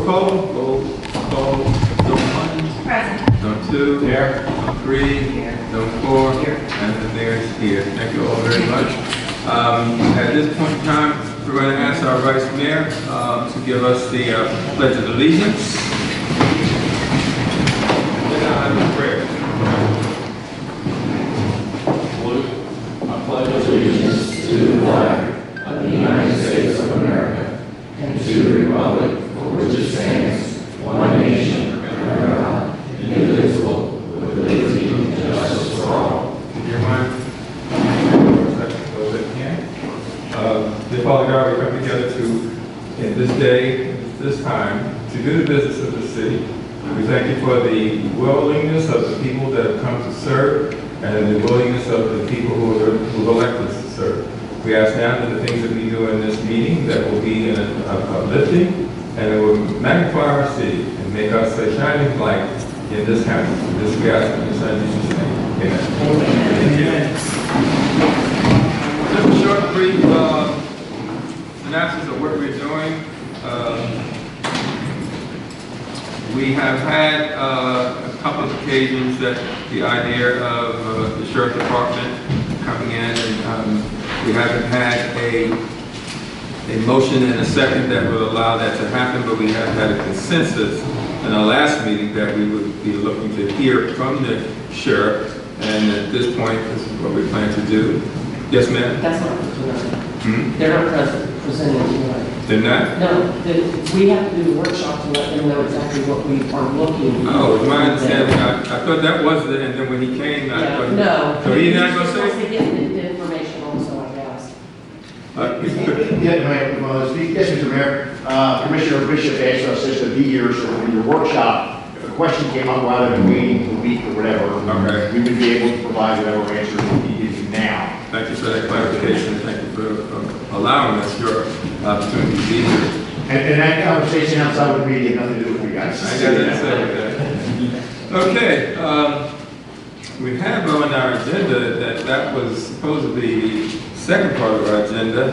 Roll call. Roll call. Zone 1. Present. Zone 2. Here. Zone 3. Here. Zone 4. Here. And the mayor is here. Thank you all very much. At this point in time, we're going to ask our Vice Mayor to give us the Pledge of Allegiance. And then I'll have a prayer. I pledge allegiance to the flag of the United States of America and to the republic for which it stands, one nation, under God, indivisible, with liberty and justice for all. Dear Father God, we come together in this day, this time, to do the business of the city. We thank you for the willingness of the people that have come to serve and the willingness of the people who have elected us to serve. We ask now that the things that we do in this meeting that will be an uplifting and it will magnify our city and make us a shining light in this county. This we ask in the Son Jesus' name. Amen. Just a short, brief synopsis of what we're doing. We have had a couple of occasions that the idea of the Sheriff Department coming in, and we haven't had a motion and a second that would allow that to happen, but we have had a consensus in our last meeting that we would be looking to hear from the Sheriff, and at this point, this is what we plan to do. Yes, ma'am? That's not for tonight. They're not presenting tonight. They're not? No, we have to do the workshop to let them know exactly what we are looking for. Oh, it's my understanding. I thought that was it, and then when he came, I thought... No. So he's not going to Supposed say? to get the information also, I guess. Yes, Mr. Mayor. Commissioner Bishop asked us just to be here, so in your workshop, if a question came up while they've been waiting a week or whatever, Okay. we would be able to provide whatever answer we give you now. Thank you for that clarification. Thank you for allowing us your opportunity to be here. And that conversation outside of the meeting had nothing to do with you guys. I got to say that. Okay. We have on our agenda that was supposed to be the second part of our agenda,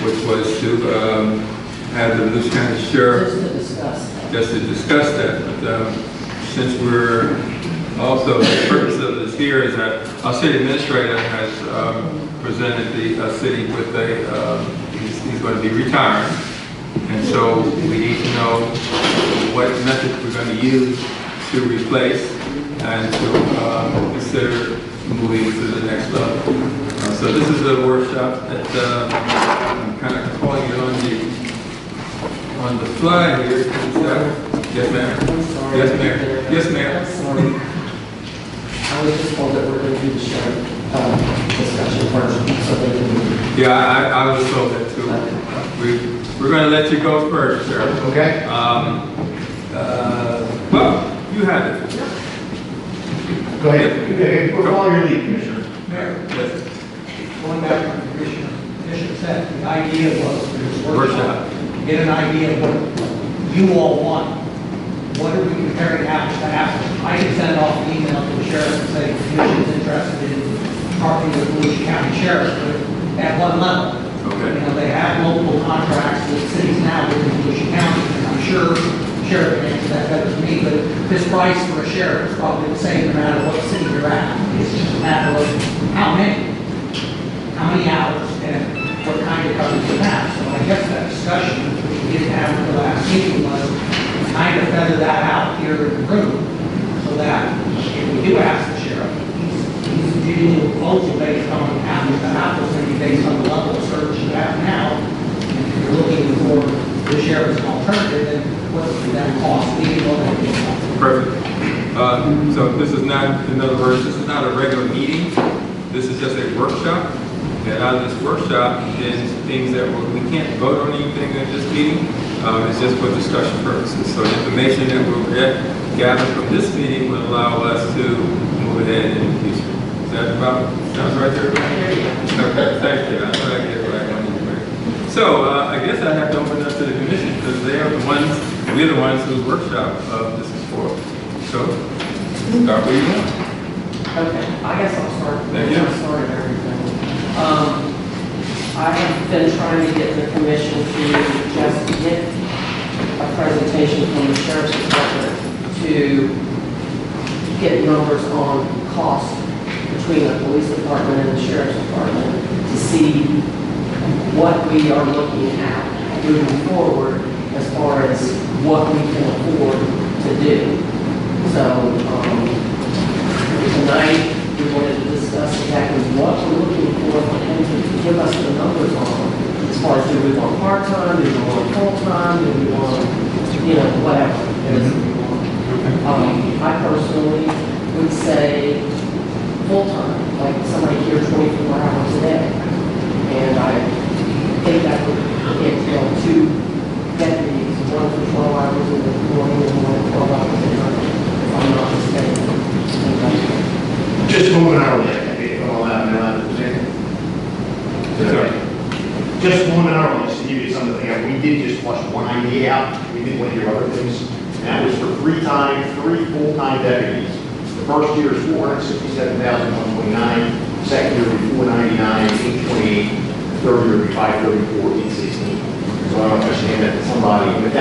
which was to have the Volusia County Sheriff just to discuss that. But since we're also, the purpose of this here is that our city administrator has presented the city with he's going to be retiring. And so we need to know what method we're going to use to replace and to consider moving to the next level. So this is a workshop that I'm kind of calling it on the fly here. Yes, ma'am. Yes, ma'am. Yes, ma'am. Sorry. I was just told that we're going to do the sheriff discussion first, so they can... Yeah, I was told that too. We're going to let you go first, sir. Okay. Well, you have it. Go ahead. Okay, follow your lead, Commissioner. Mayor, Yes. going back to what Commissioner Bishop said, the idea was for this Workshop. to get an idea of what you all want. What are we comparing apples to apples? I can send off an email to the sheriff and say, the commission is interested in talking to the Volusia County Sheriff, but at what level? Okay. You know, they have multiple contracts with cities now within Volusia County, and I'm sure the sheriff can answer that better than me, but this price for a sheriff is probably the same no matter what city you're at. It's just a matter of how many hours, and what kind of coverage you have. So I guess that discussion we didn't have at the last meeting was kind of feather that out here in the room, so that if we do ask the sheriff, he's giving you a proposal based on apples to apples, maybe based on the level of service you have now. And if you're looking for the sheriff as an alternative, then what would that cost be? Perfect. So this is not, in other words, this is not a regular meeting. This is just a workshop. And out of this workshop is things that we can't vote on anything at this meeting. It's just for discussion purposes. So the information that we'll gather from this meeting will allow us to move ahead in the future. Is that about, sounds right there? Okay, thank you. I thought I'd get it right on anyway. So I guess I have to open it up to the commission because they are the ones, we're the ones whose workshop this is for. So start where you want. Okay, I guess I'll start. Thank you. I'll start everything. I have been trying to get the commission to just get a presentation to get numbers on cost between the police department and the sheriff's department to see what we are looking at moving forward as far as what we can afford to do. So tonight we wanted to discuss exactly what we're looking for and to give us the numbers on as far as do we want part-time, do we want full-time, do we want, whatever it is we want. I personally would say full-time, like somebody here 24 hours a day. And I think that would entail 2 deputies, one for 12 hours in the morning and one for 12 hours at night, if I'm not mistaken. Just momentarily, if I'm allowed to present. Just momentarily, just to give you something, we did just flush one idea out. We didn't want to hear other things. And that was for 3 full-time deputies. The first year is $467,129. The second year will be $499,828. The third year will be $534,816. So I don't understand that to somebody, but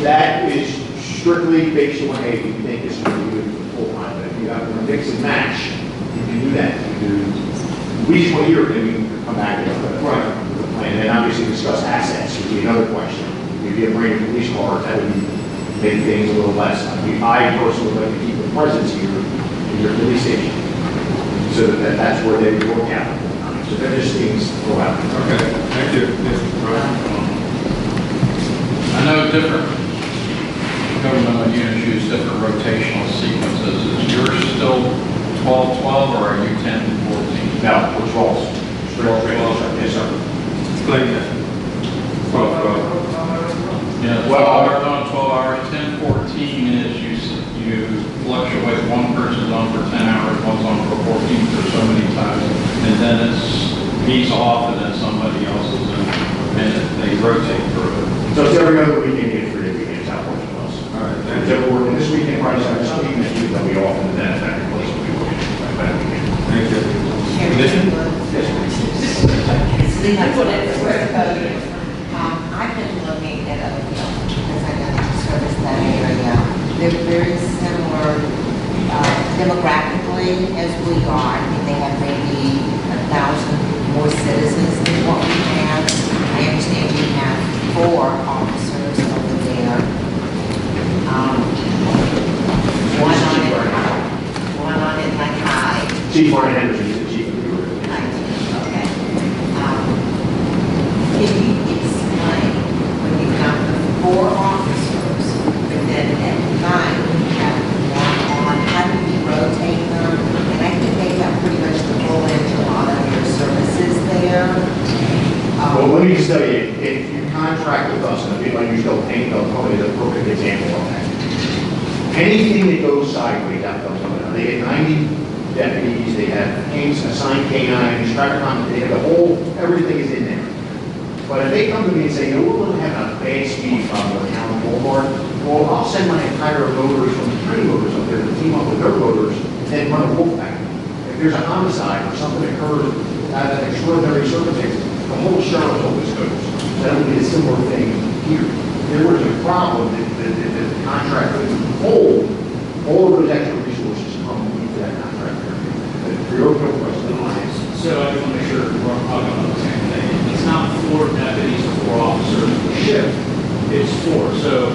that is strictly based on, hey, we think this is really good for full-time. But if you have to mix and match, you can do that. We just want to hear it, and we can come back with a plan. And then obviously discuss assets would be another question. If you have brand new police cars, that would make things a little less. I personally would like to keep the presence here in your police station, so that's where they would work out. So they're just things to throw out. Okay, thank you. Yes, I know different governmental units use different rotational sequences. Is yours still 12-12 or are you 10-14? No, we're 12. Yes, sir. explain that. 12. Yeah, 12 hours on, 12 hours, 10-14 is you fluctuate, one person's on for 10 hours, one's on for 14 for so many times, and then he's off and then somebody else is in, and they rotate through it. So it's every other weekend, you get 3 weekends out working with us. All right, And thank if you. they're working this weekend, Friday, Saturday, Sunday, next week, they'll be off, and then that replace will be working that weekend. Thank you. Commission? I've been looking at other people because I got to service that area. They're very similar demographically as we are. I think they have maybe 1,000 more citizens than what we have. I understand we have 4 officers over there. One on it like high. Chief Martin Henderson is the chief of the group. Okay. Can you explain when you have 4 officers, but then at night you have 1 on, how do you rotate them? And I think they have pretty much the full enchilada of your services there. Well, let me just tell you, if you contract with us, and if I use Del Paint, Del Tony is a perfect example of that. Anything that goes sideways, that comes on. They get 90 deputies, they have assigned canines, traffic control, they have the whole, everything is in there. But if they come to me and say, we're really having a bad speed problem with town Boulevard, well, I'll send my entire motors from the tiny motors up there to team up with their motors and run a wolf pack. If there's a homicide or something occurs out of an extraordinary circumstance, the whole sheriff's office goes. That would be a similar thing here. If there was a problem that the contract would hold, all of those extra resources come into that contract. But for your question, So I just want to make sure we're talking about the same thing. It's not 4 deputies or 4 officers per shift, it's 4. So,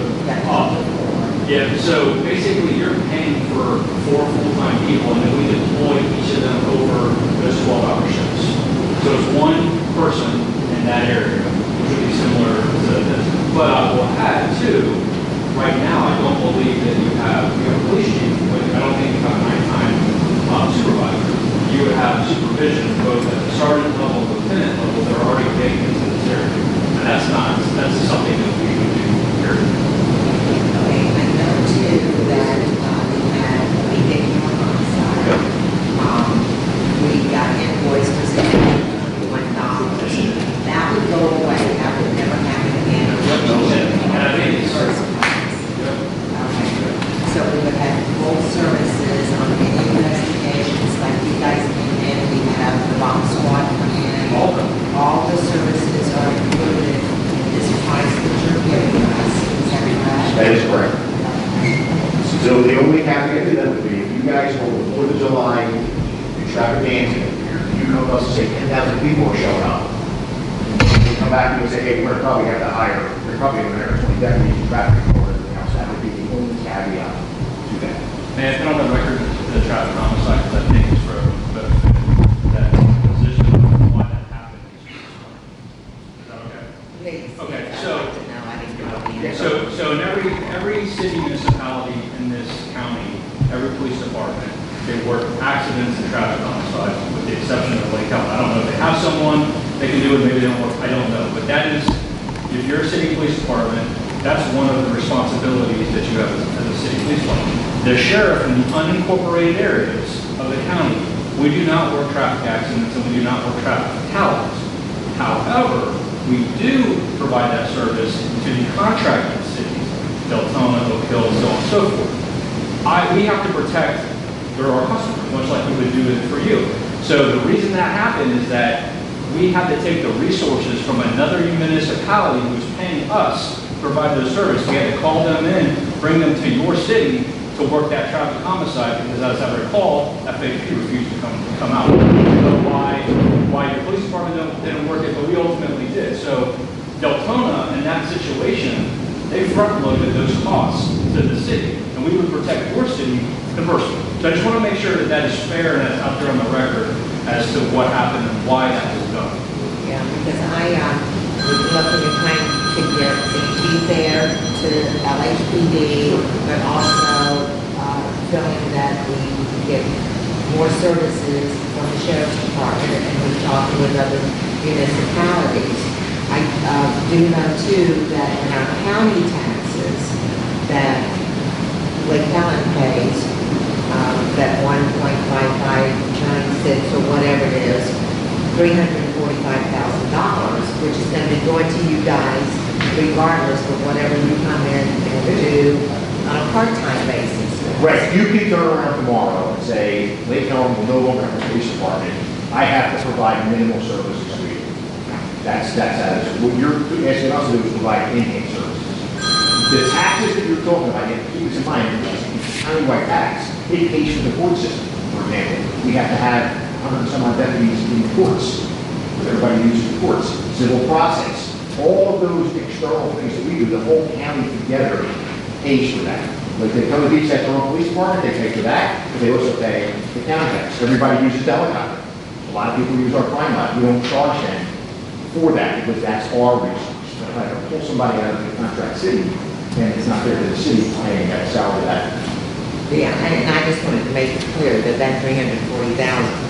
yeah, so basically you're paying for 4 full-time people and then we deploy each of them over those 12-hour shifts. So it's 1 person in that area, which would be similar to this. But I will add too, right now I don't believe that you have a police chief, but I don't think you have a nighttime supervisor. You would have supervision both at the sergeant level, lieutenant level, that are already baked into this area. And that's something that we would do here. Okay, I know too that we had a big homicide. We got invoiced for $71. That would go away. That would never happen again. And I think it's Okay. So we would have full services on any investigations, like you guys came in, we have the bomb squad come in. All the services are included in this price that you're giving. only caveat to that would be, if you guys hold the 4th of July, you traffic dancing, you come to us and say 10,000 people are showing up. You come back and you say, hey, we're gonna probably have to hire, we're probably going to hire 20 deputies, traffic control, and everything else. That would be the only caveat to that. And it's been on the record, the traffic homicide, because I think it's for that position, why that happened. Is that okay? Please. Okay, I'd so- like to know. I didn't know the answer. So in every city municipality in this county, every police department, they work accidents and traffic homicides, with the exception of Lake County. I don't know if they have someone, they can do it, maybe they don't work, I don't know. But that is, if you're a city police department, that's one of the responsibilities that you have as a city police department. The sheriff in the unincorporated areas of the county, we do not work traffic accidents and we do not work traffic fatalities. However, we do provide that service to the contracting cities, Deltona, Oak Hill, so on and so forth. We have to protect our customers, much like we would do it for you. So the reason that happened is that we had to take the resources from another municipality who's paying us to provide those services. We had to call them in, bring them to your city to work that traffic homicide, because as I recall, FAP refused to come out. I don't know why your police department didn't work it, but we ultimately did. So Deltona, in that situation, they front-loaded those costs to the city, and we would protect your city conversely. So I just want to make sure that that is fair and that's out there on the record as to what happened and why that was done. Yeah, because I was looking at trying to get be fair to LHPD, but also feeling that we get more services from the sheriff's department, and we're talking with other municipalities. I do know too that in our county taxes that Lake Helen pays, that 1.5596 or whatever it is, $345,000, which is going to be going to you guys regardless of whatever you come in and do on a part-time basis. Right, you can turn around tomorrow and say, Lake Helen will no longer have a police department. I have to provide minimal services to you. That's what you're asking us to do is provide enhanced services. The taxes that you're talking about, keep this in mind, it's countywide tax. It pays for the court system, for example. We have to have 100 some odd deputies in the courts, where everybody uses the courts, civil process. All of those external things that we do, the whole county together pays for that. Like the County Beach has their own police department, they pay for that, but they also pay the county tax. Everybody uses the helicopter. A lot of people use our crime lab. We don't charge them for that because that's our resource. So if I pull somebody out of the contract city, and it's not fair to the city paying that salary that. Yeah, and I just wanted to make it clear that that 340,000,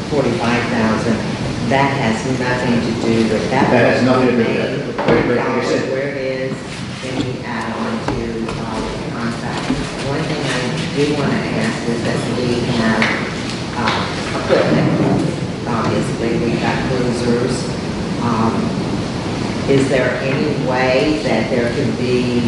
45,000, that has nothing to do with that. That has nothing to do with that. Like I said. Where it is, then we add on to the contract. One thing I do want to ask is that we have equipment. Obviously, we've got cruisers. Is there any way that there could be?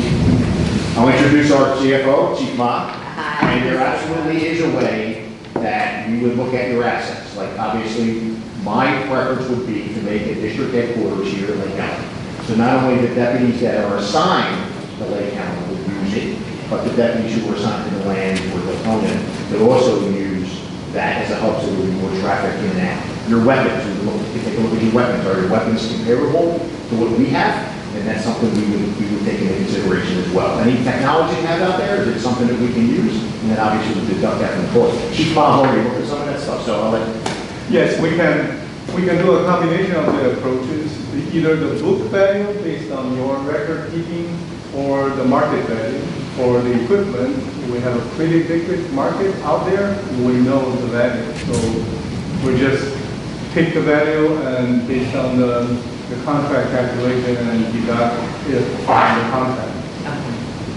I'll introduce our CFO, Chief Ma. And there absolutely is a way that you would look at your assets. Like obviously, my preference would be to make a district headquarters here in Lake County. So not only the deputies that are assigned to Lake County would use it, but the deputies who are assigned to the land or the opponent would also use that as a hub so there would be more traffic in and out. Your weapons, if you take a look at your weapons, are your weapons comparable to what we have? And that's something we would take into consideration as well. Any technology you have out there, is it something that we can use? And then obviously we deduct that from the cost. Chief Bob already looked at some of that stuff, so I'll let. Yes, we can do a combination of the approaches, either the book value based on your record keeping or the market value. For the equipment, we have a pretty big market out there, we know the value. So we just pick the value and based on the contract calculation and deduct it from the contract. Okay.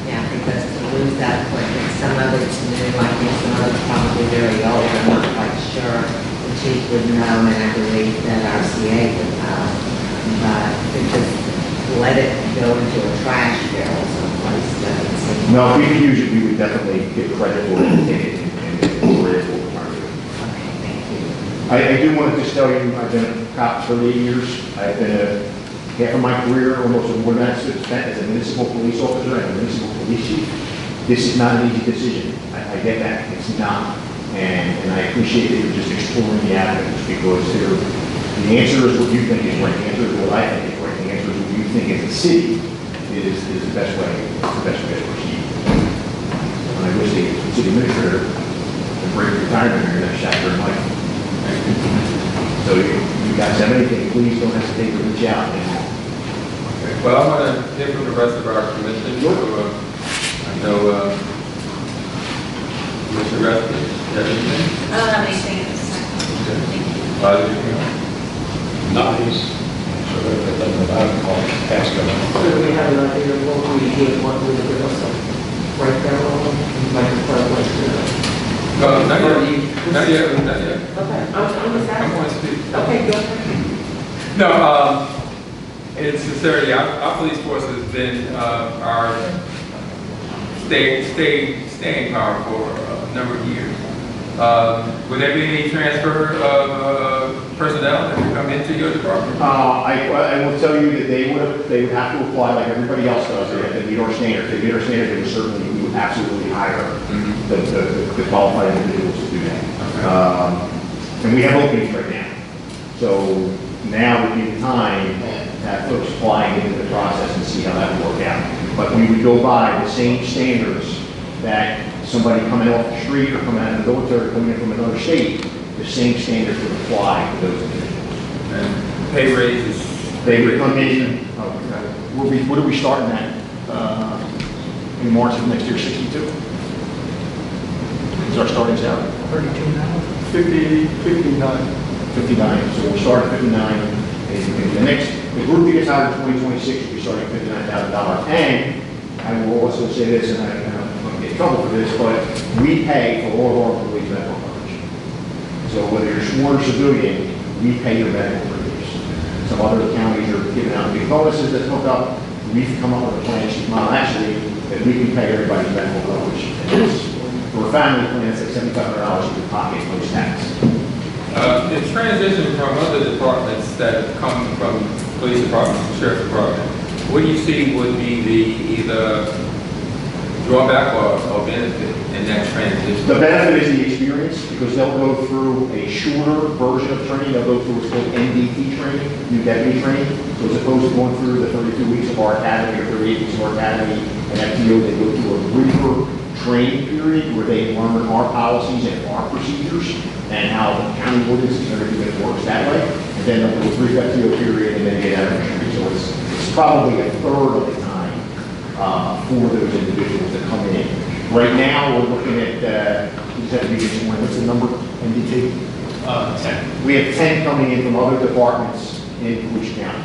Yeah, because to lose that equipment, some of it's new, I think some of it's probably very old, I'm not quite sure. The chief would know, and I believe that our CA would know. But to just let it go into a trash barrel someplace doesn't seem. No, if we could use it, we would definitely get credit for it and take it and we're able to market it. Okay, thank you. I do want to just tell you, I've been a cop for 8 years. I've been half of my career, almost more than that, spent as a municipal police officer and a municipal police chief. This is not an easy decision. I I get that, it's not. And I appreciate that you're just exploring the avenues, because the answer is what you think is right, the answer is what I think is right, the answer is what you think as a city is the best way to proceed. And I wish the city administrator would break retirement in your next chapter in life. So if you guys have anything, please don't hesitate to reach out. Well, I want to hear from the rest of our commission. So, I know Mr. Reston, you have anything? I don't have anything at this time. Thank you. Nice. So everything about it, pass it on. So do we have an idea of what we would want to give us a breakdown on, like a front, Not yet. Not yet. Not yet. Okay, I'm just I'm asking. going to speak. Okay, go ahead. No, in sincerity, our police force has been our staying power for a number of years. Would there be any transfer of personnel that would come into your department? I will tell you that they would have to apply like everybody else does. They have to meet our standards. They meet our standards, they would certainly, we would absolutely hire the qualified individuals to do that. And we have openings right now. So now would be the time to have folks applying into the process and see how that would work out. But we would go by the same standards that somebody coming off the street or coming out of the military, coming in from another state, the same standards would apply to those individuals. And pay raises? They would come in, what are we starting at? In March of next year, 62? Is our starting salary? 32 now. 59. 59, so we'll start at 59. And the group that gets hired in 2026 will be starting at $59,000. And I will also say this, and I don't want to get in trouble for this, but we pay for all of our employees' medical coverage. So whether you're sworn or civilian, we pay your medical premiums. Some other counties are giving out big bonuses that hook up. We've come up with a plan, actually, that we can pay everybody's medical coverage. And it's, for a family plan, it's like $7,500 in your pocket post-tax. The transition from other departments that come from police departments and sheriff's department, what do you see would be the either drawback or benefit in that transition? The benefit is the experience, because they'll go through a shorter version of training. They'll go through what's called NDT training, new deputy training. So as opposed to going through the 32 weeks of our academy or 38 weeks of our academy and FTO, they go through a briefer training period where they learn our policies and our procedures and how the county ordinances and everything that works that way. And then they'll do a brief FTO period and then get out of the country. So it's probably a third of the time for those individuals that come in. Right now, we're looking at, what's the number, NDT? 10. We have 10 coming in from other departments in Volusia County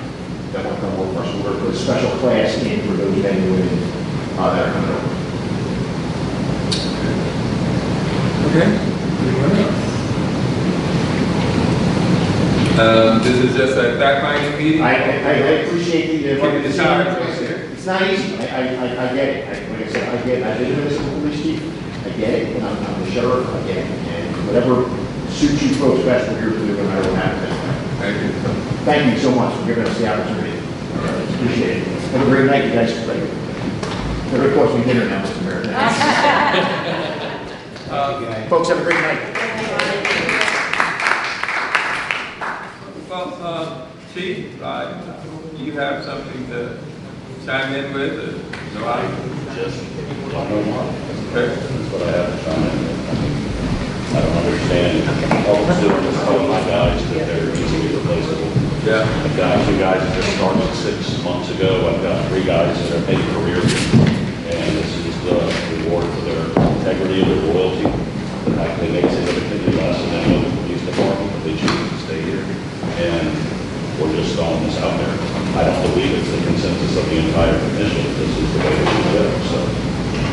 that want to come work for us. We're going to put a special class in for those men and women that are coming over. Okay. Anyone else? This is just a fact-finding meeting. I appreciate the Keep it tired. It's not easy. I get it. Like I said, I get it. I've been a municipal police chief. I get it. And I'm the sheriff. I get it. And whatever suits you folks best, we're here to do no matter what happens. Thank you. Thank you so much for giving us the opportunity. Appreciate it. Have a great night, you guys. They're of course we dinner now, Mr. Mayor. Folks, have a great night. Well, Chief, do you have something to chime in with? No, Just don't know more. Okay. That's what I have to chime in with. I don't understand. All I'm doing is telling my guys that they're easily replaceable. Yeah. I've got 2 guys that just started 6 months ago. I've got 3 guys that are made careers. And this is the reward for their integrity and their loyalty. The fact they make significantly less than any other police department, but they choose to stay here. And we're just throwing this out there. I don't believe it's the consensus of the entire commission. This is the way it should go. So.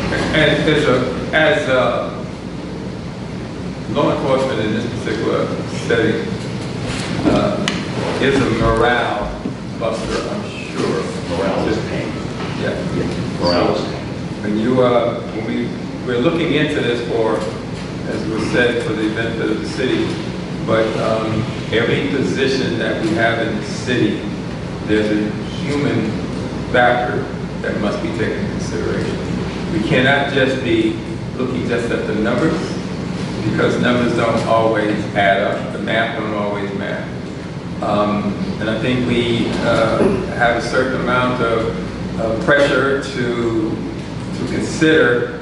And as law enforcement in this particular setting is a morale buster, I'm sure. Morale is pain. Yeah. Morale is pain. When we're looking into this for, as was said, for the benefit of the city, but every position that we have in the city, there's a human factor that must be taken into consideration. We cannot just be looking just at the numbers, because numbers don't always add up, the math don't always match. And I think we have a certain amount of pressure to consider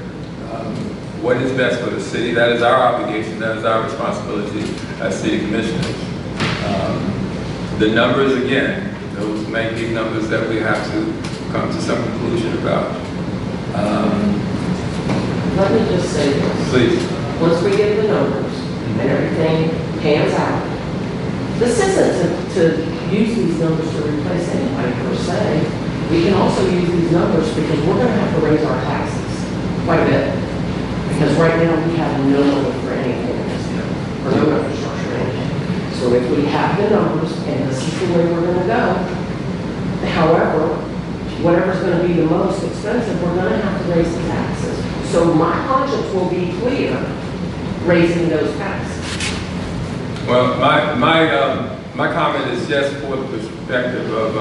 what is best for the city. That is our obligation, that is our responsibility as city commissioners. The numbers, again, those may be numbers that we have to come to some conclusion about. Let me just say this. Please. Once we get the numbers and everything pans out, this isn't to use these numbers to replace anybody per se. We can also use these numbers because we're going to have to raise our taxes quite a bit. Because right now we have no money for anything in this town, or no infrastructure or anything. So if we have the numbers, and this is the way we're going to go, however, whatever's going to be the most expensive, we're going to have to raise the taxes. So my conscience will be clear raising those taxes. Well, my comment is just for the perspective of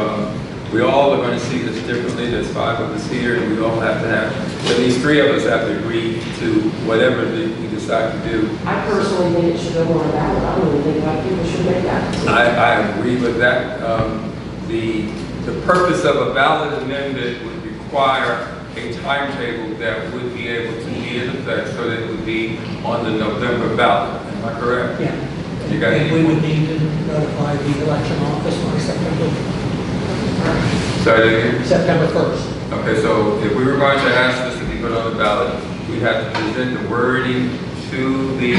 we all are going to see this differently. There's 5 of us here, and we all have to have, at least 3 of us have to agree to whatever we decide to do. I personally think it should go on a ballot. I don't even think a lot of people should make that decision. I agree with that. The purpose of a ballot amendment would require a timetable that would be able to be in effect so that it would be on the November ballot. Am I correct? Yeah. You got And we would need to notify the election office by Sorry, September 1st. okay, so if we were going to ask this to be put on the ballot, we'd have to present the wording to the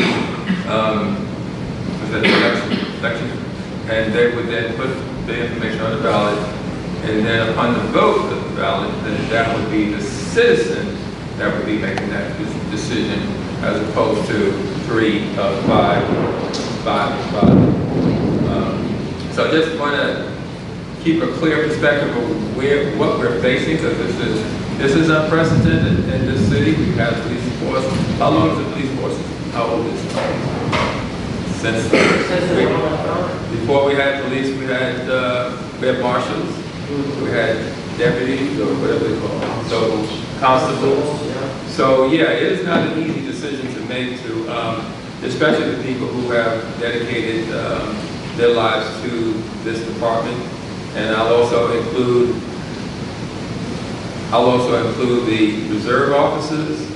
election, and they would then put the information on the ballot, and then upon the vote of the ballot, then that would be the citizen that would be making that decision, as opposed to 3 of 5. So I just want to keep a clear perspective of what we're facing, because this is unprecedented in this city. We've had a police force. How long is the police force? How old is it? Since before we had police, we had marshals, we had deputies, or whatever they call them, so constables. So yeah, it is not an easy decision to make, especially the people who have dedicated their lives to this department. And I'll also include the reserve officers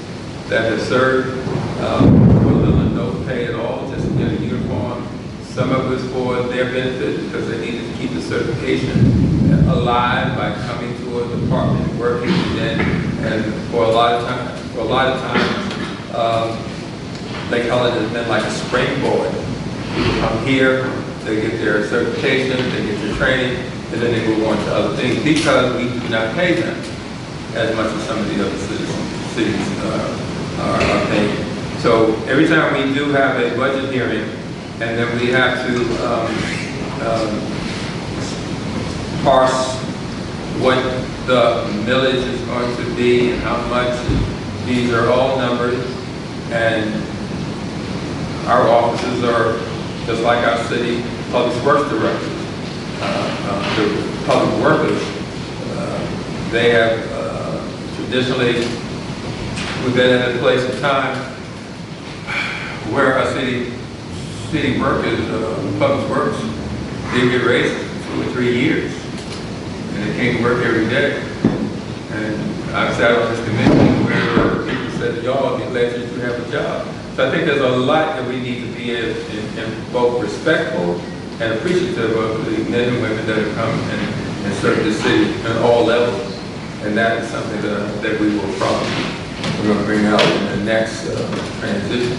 that have served for little or no pay at all, just to get a uniform. Some of it's for their benefit because they needed to keep the certification alive by coming to a department, working, and for a lot of times, they call it has been like a springboard. People come here, they get their certification, they get their training, and then they move on to other things because we do not pay them as much as some of the other cities are paying. So every time we do have a budget hearing, and then we have to parse what the millage is going to be and how much, these are all numbers, and our officers are just like our city public works directors. The public workers, they have traditionally, we've been in a place of time where our city workers, public works, they get raised 2 or 3 years, and they came to work every day. And I've sat on this committee where people said, y'all, be glad that you have a job. So I think there's a lot that we need to be in both respectful and appreciative of the men and women that have come and served the city at all levels. And that is something that we will we're going to bring out in the next transition.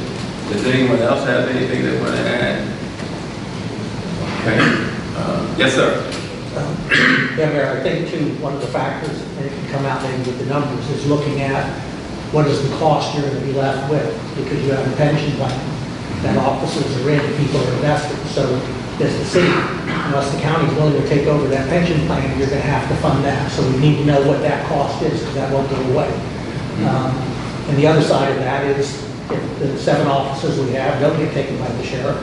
Does anyone else have anything they want to add? Okay. Yes, sir. Yeah, Mayor, I think too, one of the factors, and it can come out maybe with the numbers, is looking at what is the cost you're going to be left with, because you have a pension plan that officers are in, people are invested. So as the city, unless the county is willing to take over that pension plan, you're going to have to fund that. So we need to know what that cost is, because that won't go away. And the other side of that is, if the 7 officers we have don't get taken by the sheriff,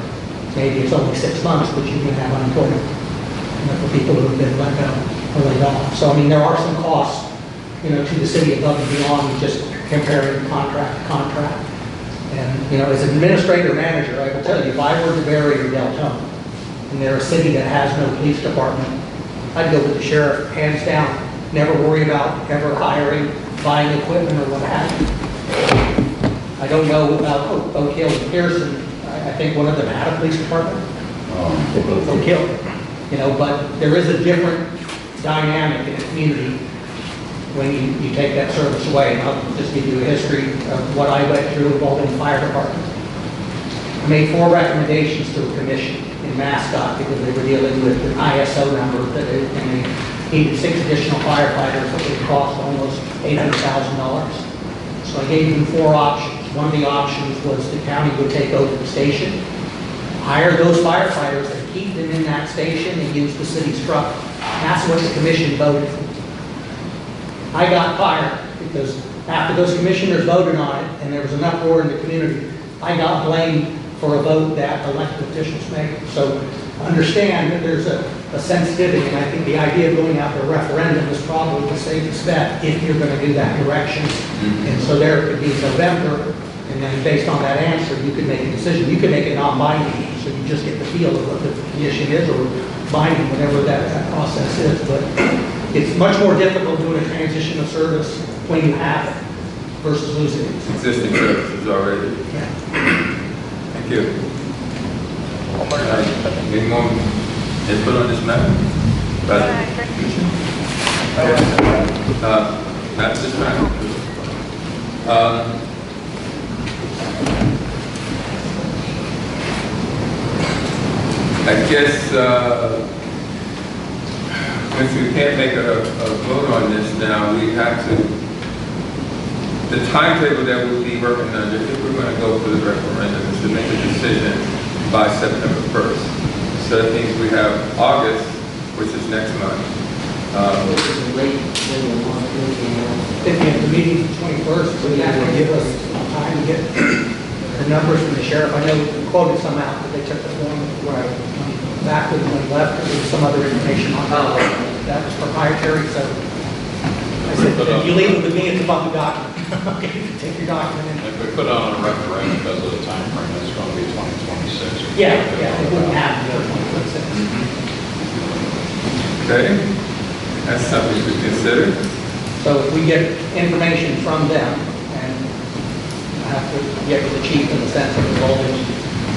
maybe it's only 6 months, but you can have unemployment for people who have been let go or laid off. So I mean, there are some costs, to the city above and beyond just comparing contract to contract. And, you know, as administrator manager, I will tell you, if I were to Barry or Deltona, and they're a city that has no police department, I'd go with the sheriff, hands down. Never worry about ever hiring, buying equipment or what have you. I don't know about Oak Hill and Pearson. I think one of them had a police department. Oak Hill. You know, but there is a different dynamic in the community when you take that service away. And I'll just give you a history of what I went through involving the fire department. I made 4 recommendations to a commission in Mascot because they were dealing with an ISO number and they needed 6 additional firefighters that would cost almost $800,000. So I gave them 4 options. One of the options was the county would take over the station, hire those firefighters and keep them in that station and use the city's truck. That's what the commission voted for. I got fired because after those commissioners voted on it and there was an uproar in the community, I got blamed for a vote that elected officials made. So understand that there's a sensitivity, and I think the idea of going out to a referendum is probably the safest bet if you're going to do that direction. And so there could be November, and then based on that answer, you could make a decision. You could make it non-binding, so you just get the feel of what the condition is, or binding, whatever that process is. But it's much more difficult doing a transition of service when you have it versus losing it. Existing services already. Yeah. Thank you. Any more input on this matter? Not this matter. I guess since we can't make a vote on this now, we have to, the timetable that we'll be working under, if we're going to go for the referendum, is to make a decision by September 1st. So that means we have August, which is next month. If the meeting's the 21st, so that will give us time to get the numbers from the sheriff. I know we quoted some out, but they took the form back when we left, there was some other information on that was proprietary, so I said, you leave it with me, it's a bucket document. Okay, take your document in. If we put on a referendum because of the time frame, it's going to be 2026. Yeah, it wouldn't happen until 2026. Okay, that's something to consider. So if we get information from them, and I have to get with the chief in the sense of involving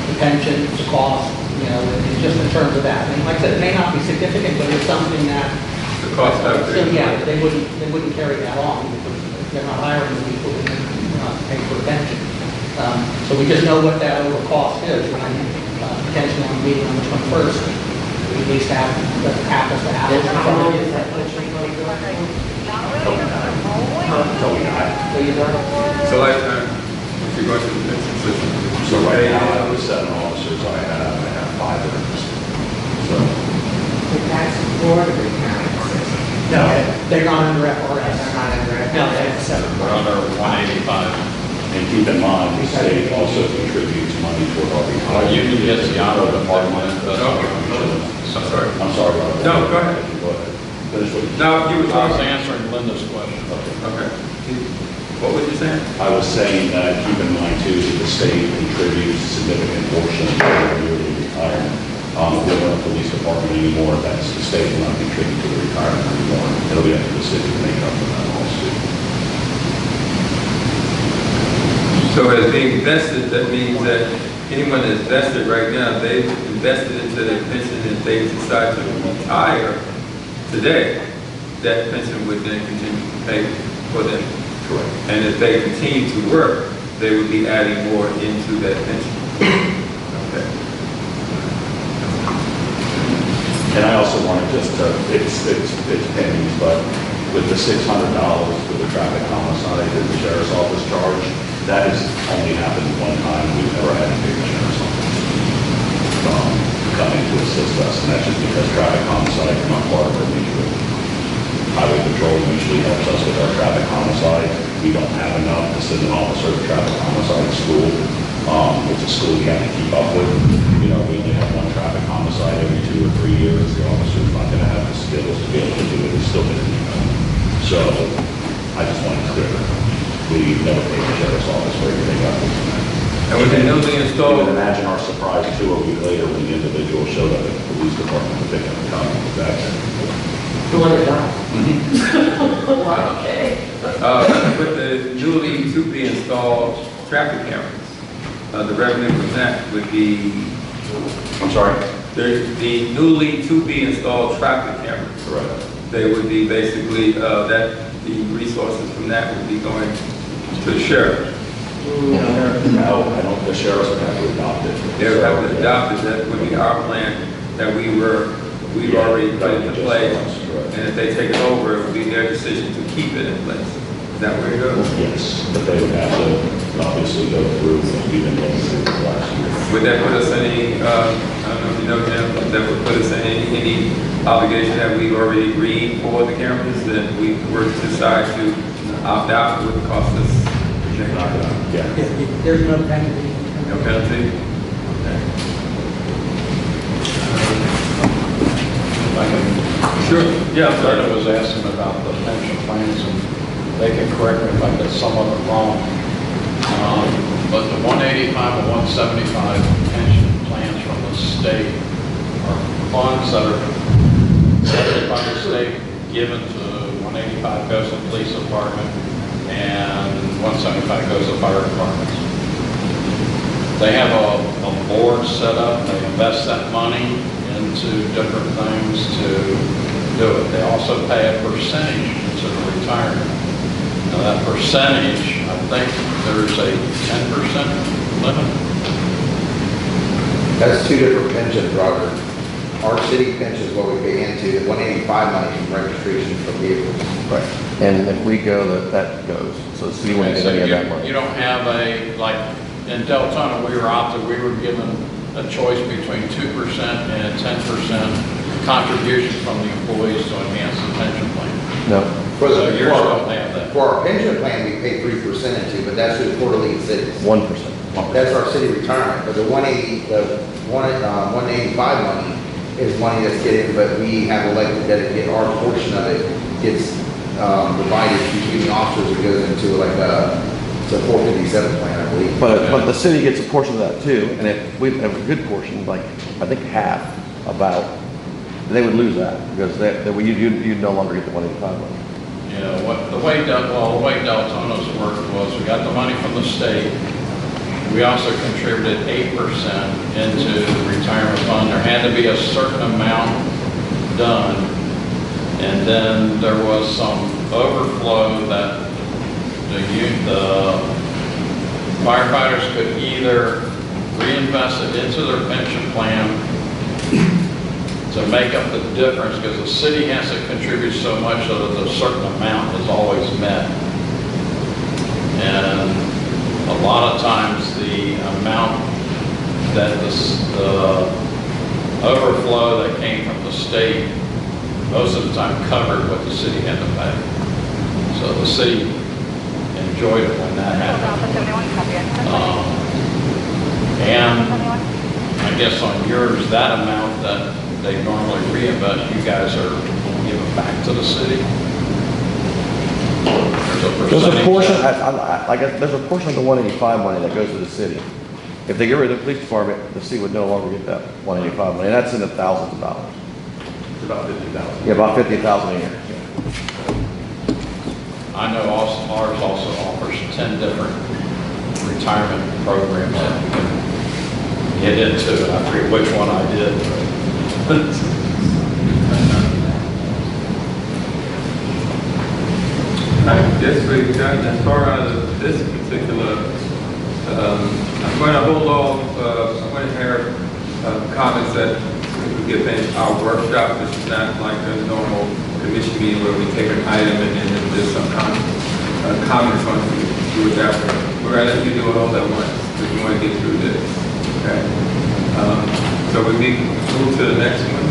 the pension, the cost, you know, and just in terms of that. And like I said, it may not be significant, but it's something that. The cost out there. So yeah, they wouldn't carry that on because they're not hiring people and they're not paying for the pension. So we just know what that overall cost is, and I think potentially on the meeting on the 21st, we at least have the apples to apples. So like, if you go to the pension system. So right now, I have 7 officers, I have 5 of them. So, But that's for the retirement system. No, they're not under FRS. They're not under it. No, they have 7. We're under 185. and keep in mind, the state also contributes money toward our retirement. You can get the honor department. I'm sorry. I'm sorry, Robert. No, go ahead. Go ahead. Finish what you- No, you were I was talking. answering Linda's question. Okay. What was you saying? I was saying that keep in mind too, that the state contributes a significant portion of their yearly retirement. If we're not the police department anymore, that's, the state will not contribute to the retirement anymore. It'll be up to the city to make up for that also. So as being vested, that means that anyone that's vested right now, they've invested into their pension. If they decide to retire today, that pension would then continue to pay for them. Correct. And if they continue to work, they would be adding more into that pension. Okay. And I also want to just, it's pennies, but with the $600 for the traffic homicide that the sheriff's office charged, that has only happened one time. We've never had a big sheriff's office coming to assist us, and that's just because traffic homicide is not part of our mutual. Highway Patrol usually helps us with our traffic homicide. We don't have enough to send an officer to traffic homicide school. It's a school you have to keep up with. You know, we only have one traffic homicide every 2 or 3 years. The officer's not going to have the skills to be able to do it. He's still going to do it. So I just want to clear that. we never paid the sheriff's office for everything up. And when they newly You installed, can imagine our surprise 2 a week later when the individual showed up at the police department to pick up the car. The one that died. Okay. with the newly to be installed traffic cameras, the revenue from that would be, I'm sorry? the newly to be installed traffic cameras. Correct. They would be basically, that the resources from that would be going to the sheriff. No, I don't, the sheriff's would have to adopt it. They would have to adopt it, that would be our plan that we've already put into place. And if they take it over, it would be their decision to keep it in place. Is that where it goes? Yes, but they would have to obviously go through what we've been going through the last year. Would that put us any, I don't know if you know, Jim, if that would put us in any obligation that we've already agreed for the cameras, that we were to decide to opt out, it would cost us Yeah. There's no penalty. no penalty? Sure, yeah, Vernon was asking about the pension plans, and they can correct me if I get some of it wrong. But the 185 and 175 pension plans from the state are funds that are settled by the state, given to 185 goes to the police department, and 175 goes to fire departments. They have a board set up, they invest that money into different things to do it. They also pay a percentage into the retirement. Now that percentage, I think there's a 10% limit. That's 2 different pensions, Robert. Our city pension is what we pay into, the 185 money from registration for vehicles. Right. And if we go, that goes. So the city won't get So any of that you money. don't have a, like, in Deltona, we were given a choice between 2% and 10% contribution from the employees to enhance the pension plan. No. So yours don't have that. For our pension plan, we pay 3% into, but that's just quarterly in cities. 1%. That's our city retirement, but the 185 money is money that's getting, but we have elected that it get, our portion of it gets divided between the officers. It goes into like it's a 457 plan, I believe. But the city gets a portion of that too, and if we have a good portion, like, I think half, about, they would lose that, because you'd no longer get the 185 money. You know, the way Deltona's worked was, we got the money from the state. We also contributed 8% into the retirement fund. There had to be a certain amount done. And then there was some overflow that the firefighters could either reinvest it into their pension plan to make up the difference, because the city has to contribute so much so that a certain amount is always met. And a lot of times the amount that the overflow that came from the state, most of the time covered what the city had to pay. So the city enjoyed it when that happened. And I guess on yours, that amount that they normally reinvest, you guys are giving back to the city? There's a portion, I guess, there's a portion of the 185 money that goes to the city. If they get rid of the police department, the city would no longer get that 185 money, and that's in the thousands of dollars. It's about 50,000. Yeah, about 50,000 a year. I know ours also offers 10 different retirement programs that we can get into. I forget which one I did. I guess we've gotten as far out of this particular, I'm going to hold off, I'm going to hear comments that we get finished our workshop. This is not like a normal commission meeting where we take an item and then there's some comments on it. Do it that way. We're going to let you do it all at once if you want to get through this. Okay. So we need to move to the next one.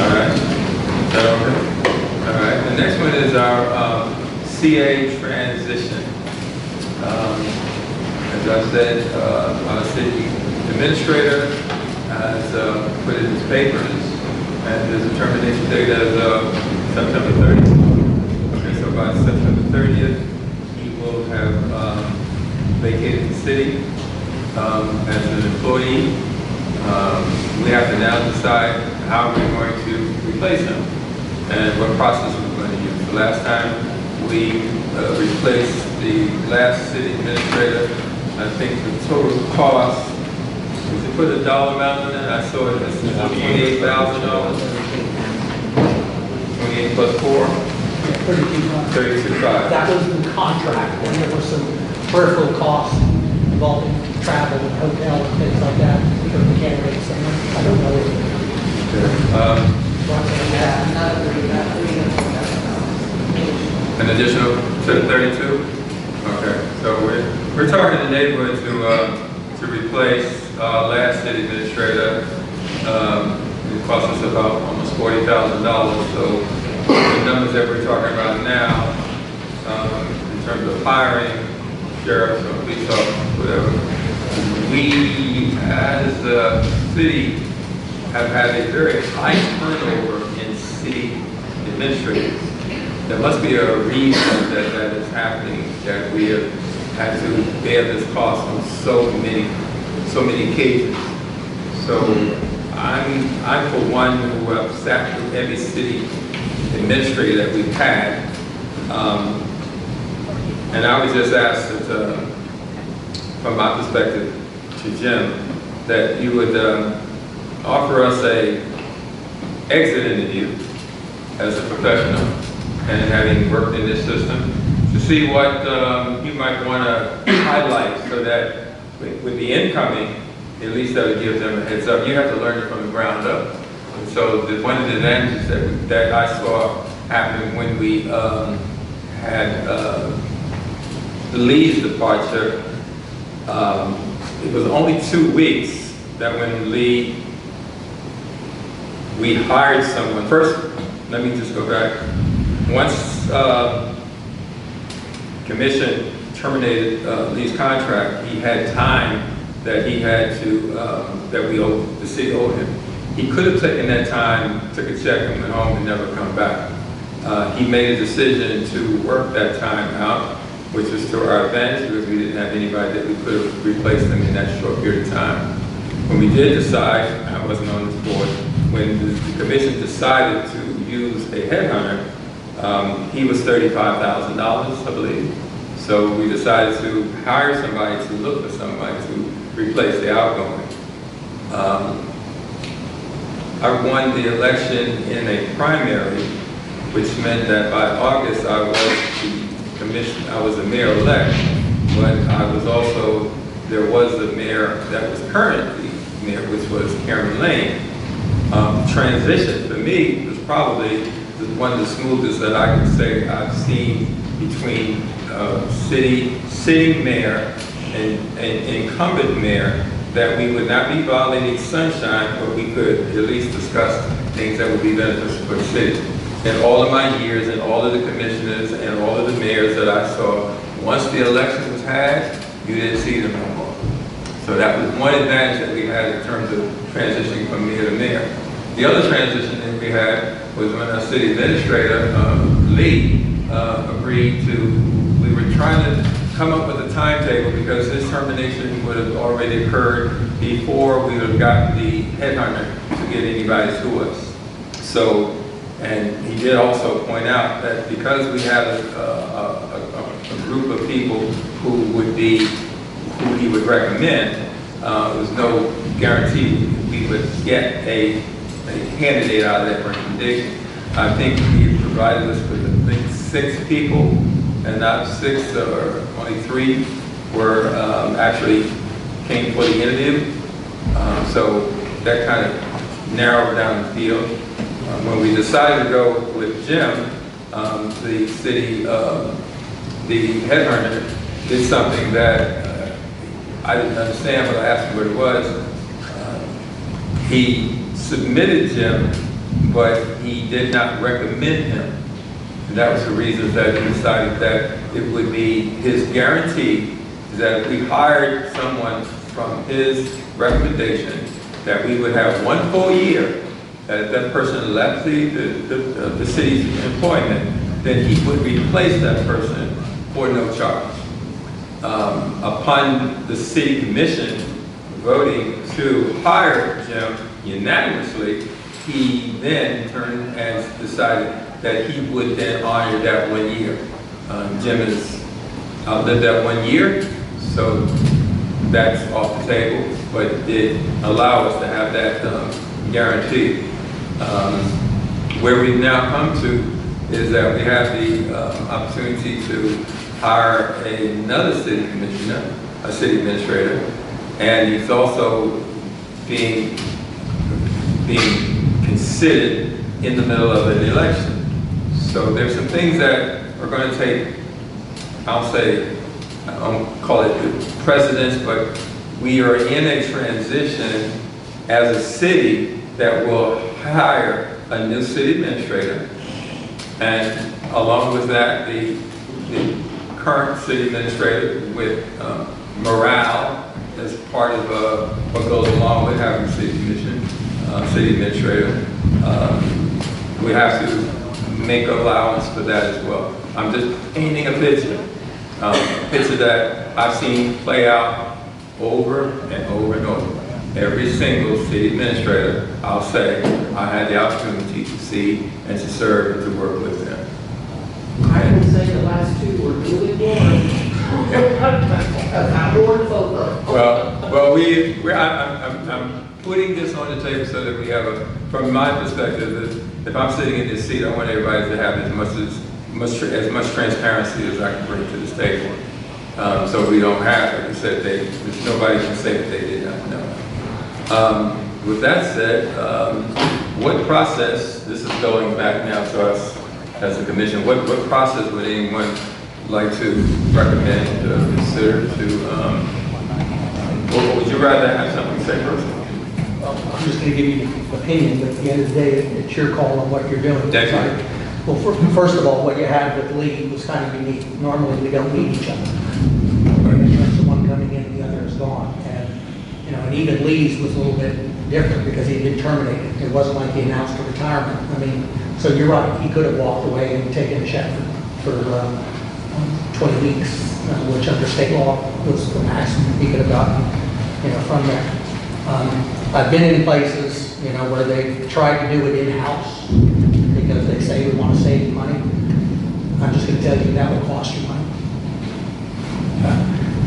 All right. Is that okay? All right, the next one is our CA transition. As I said, our city administrator has put in his papers, and there's a termination date as of September 30th. Okay, so by September 30th, he will have vacated the city as an employee. We have to now decide how we're going to replace him and what process we're going to use. The last time we replaced the last city administrator, I think the total cost, if you put a dollar amount on it, I saw it as $28,000. 28 plus 4? 32,500. That was the contract, and there was some peripheral costs involving travel and hotel and things like that for the candidates. I don't know. An additional to the 32? Okay, so we're talking the neighborhood to replace last city administrator. It cost us about almost $40,000. So the numbers that we're talking about now, in terms of hiring sheriffs or police officers, whatever, we as a city have had a very high turnover in city administrators. There must be a reason that is happening, that we have had to bear this cost on so many occasions. So I'm for one who have sat through every city administrator that we've had, and I would just ask that, from my perspective, to Jim, that you would offer us a exit interview as a professional, and having worked in this system, to see what you might want to highlight, so that with the incoming, at least that would give them a heads up. You have to learn it from the ground up. And so one of the advantages that I saw happen when we had the Lee's departure, it was only 2 weeks that when Lee, we hired someone. First, let me just go back. Once commission terminated Lee's contract, he had time that he had to, that the city owed him. He could have taken that time, took a check and went home and never come back. He made a decision to work that time out, which was to our advantage because we didn't have anybody that we could have replaced him in that short period of time. When we did decide, I wasn't on this board, when the commission decided to use a headhunter, he was $35,000, I believe. So we decided to hire somebody, to look for somebody to replace the outgoing. I won the election in a primary, which meant that by August I was the mayor-elect, but I was also, there was the mayor that was currently mayor, which was Karen Lane. Transition for me was probably one of the smoothest that I can say I've seen between sitting mayor and incumbent mayor, that we would not be violating sunshine, but we could at least discuss things that would be beneficial for the city. In all of my years, and all of the commissioners, and all of the mayors that I saw, once the election was had, you didn't see them no more. So that was one advantage that we had in terms of transitioning from mayor to mayor. The other transition that we had was when our city administrator, Lee, agreed to, we were trying to come up with a timetable because his termination would have already occurred before we would have gotten the headhunter to get anybody to us. So, and he did also point out that because we had a group of people who he would recommend, there was no guarantee we would get a candidate out of that recommendation. I think he provided us with, I think, 6 people, and not 6 or only 3 were actually came for the interview. So that kind of narrowed down the field. When we decided to go with Jim, the city, the headhunter did something that I didn't understand, but I asked him what it was. He submitted Jim, but he did not recommend him. And that was the reason that he decided that it would be his guarantee that if we hired someone from his recommendation, that we would have 1 full year, that if that person left the city's employment, then he would replace that person for no charge. Upon the city commission voting to hire Jim unanimously, he then turned and decided that he would then honor that 1 year. Jim has outlived that 1 year, so that's off the table, but it did allow us to have that guarantee. Where we've now come to is that we have the opportunity to hire another city commissioner, a city administrator, and he's also being considered in the middle of an election. So there's some things that are going to take, I'll say, I don't call it the precedence, but we are in a transition as a city that will hire a new city administrator, and along with that, the current city administrator with morale as part of what goes along with having a city commission, city administrator. We have to make allowance for that as well. I'm just painting a picture that I've seen play out over and over and over. Every single city administrator, I'll say, I had the opportunity to see and to serve and to work with them. I can say the last two were really boring. I'm bored folk. Well, I'm putting this on the table so that we have from my perspective, if I'm sitting in this seat, I want everybody to have as much transparency as I can bring to this table. So we don't have, like I said, nobody can say that they did not know. With that said, what process, this is going back now to us as a commission, what process would anyone like to recommend, consider to, or would you rather have something to say first? I'm just going to give you an opinion, but at the end of the day, it's your call on what you're doing. Thank you. Well, first of all, what you had with Lee was kind of unique. Normally, we don't meet each other. There's one coming in, the other is gone. And even Lee's was a little bit different because he'd been terminated. It wasn't like he announced a retirement. I mean, so you're right, he could have walked away and taken a check for 20 weeks, which under state law was the maximum he could have gotten, from there. I've been in places, where they've tried to do it in-house because they say we want to save money. I'm just going to tell you that will cost you money.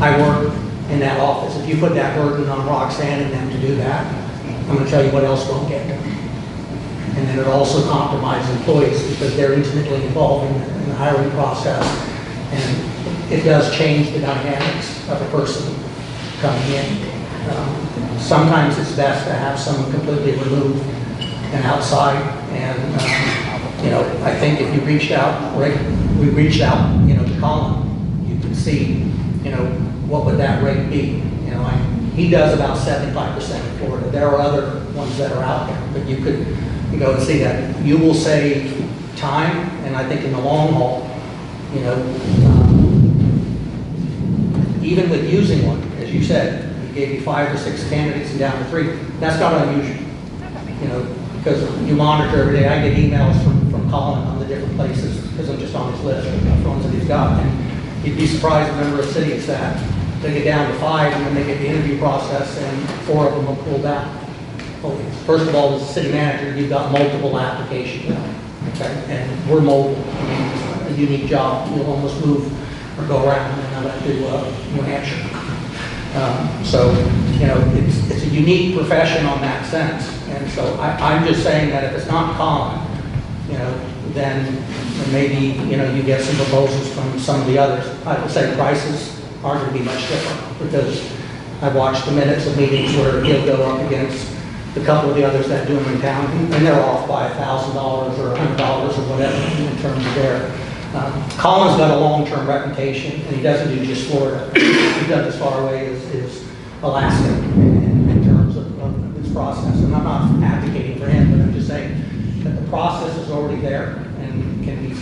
I work in that office. If you put that burden on Roxanne and them to do that, I'm going to tell you what else won't get done. And then it also compromises employees because they're intimately involved in the hiring process. And it does change the dynamics of a person coming in. Sometimes it's best to have someone completely removed and outside. And, I think if you reached out, we reached out, to Colin, you can see, what would that rate be? He does about 75% in Florida. There are other ones that are out there, but you could go and see that. You will save time, and I think in the long haul, even with using one, as you said, he gave you 5 or 6 candidates and down to 3. That's not unusual, because you monitor every day. I get emails from Colin on the different places because I'm just on his list of the ones that he's got. And you'd be surprised the number of cities that they get down to 5 and then they get the interview process and 4 of them will pull back. Well, first of all, as a city manager, you've got multiple applications now, okay? And we're mobile. I mean, it's a unique job. You'll almost move or go around and not to New Hampshire. So, it's a unique profession on that sense. And so I'm just saying that if it's not common, then maybe, you get some proposals from some of the others. I would say prices aren't going to be much different because I've watched the minutes of meetings where he'll go up against a couple of the others that do them in town, and they're off by $1,000 or $100 or whatever in terms of their. Colin's got a long-term reputation, and he doesn't do just Florida. He does as far away as Alaska in terms of this process. And I'm not advocating for him, but I'm just saying that the process is already there and can be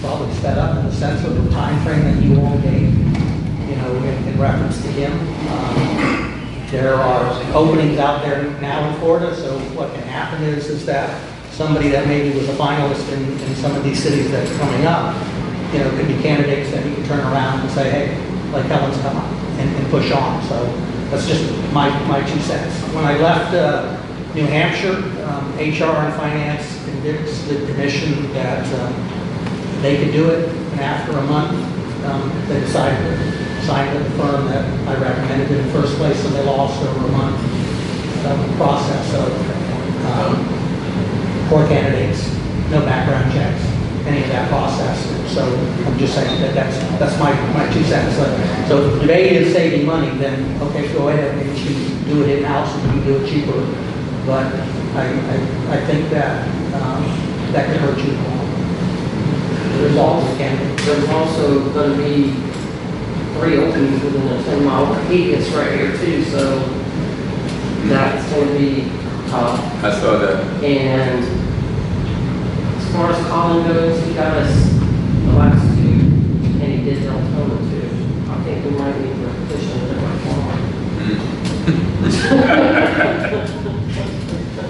probably sped up in the sense of the time frame that you all gave, in reference to him. There are openings out there now in Florida, so what can happen is that somebody that maybe was a finalist in some of these cities that are coming up, you know, could be candidates that you can turn around and say, hey, like Helen's come up and push on. So that's just my 2 cents. When I left New Hampshire, HR and Finance convinced the commission that they could do it, and after a month, they decided to sign with the firm that I recommended in the first place, so they lost over a month process of 4 candidates, no background checks, any of that process. So I'm just saying that that's my 2 cents. So if they is saving money, then okay, go ahead, maybe you can do it in-house and you can do it cheaper. But I think that that could hurt you. There's also going to be 3 openings within a 10-mile radius right here too, so that's going to be tough. I saw that. And as far as Colin goes, he got us the last 2, and he did Deltona too. I think we might need to petition a different form.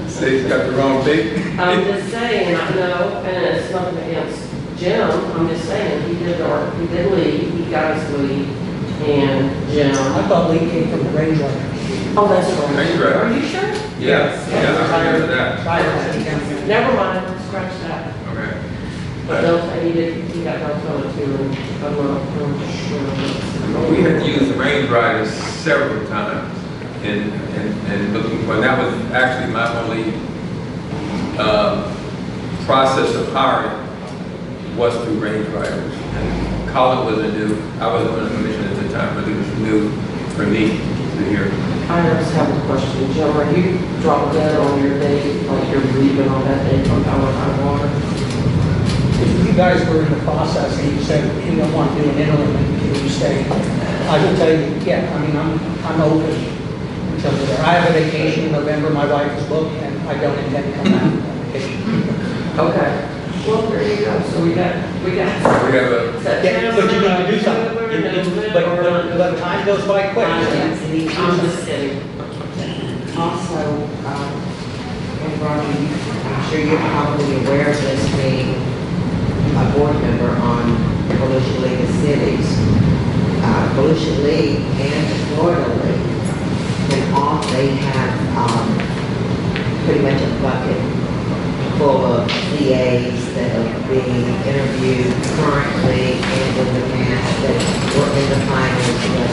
Say he's got the wrong date. I'm just saying, I know, and it's nothing against Jim, I'm just saying, he did Lee, he got us Lee, and Jim. I thought Lee came from the Range Riders. Oh, that's right. Range Riders. Are you sure? Yeah, I remember that. Never mind, scratch that. Okay. But he got Deltona too, and I'm not sure. We had used the Range Riders several times in looking for, and that was actually my only process of hiring was through Range Riders. And Colin wasn't new. I wasn't on the commission at the time, but it was new for me to hear. I just have a question, Jim. Are you drop dead on your day, like you're leaving on that day from Power High Water? If you guys were in the process and you said you don't want to do an interim, can you stay? I will tell you, yeah, I mean, I'm open in terms of that. I have a vacation in November, my wife is booked, and I don't intend to come out on vacation. Okay. Well, there you go. So we got. We have a. Yeah, but you need to do something. But time goes by quick. I'm just kidding. Also, and Vernon, I'm sure you're probably aware of this being a board member on Volusia League of Cities. Volusia League and Florida League, and all they have pretty much a bucket full of CAs that are being interviewed currently and in the past that were in the finals but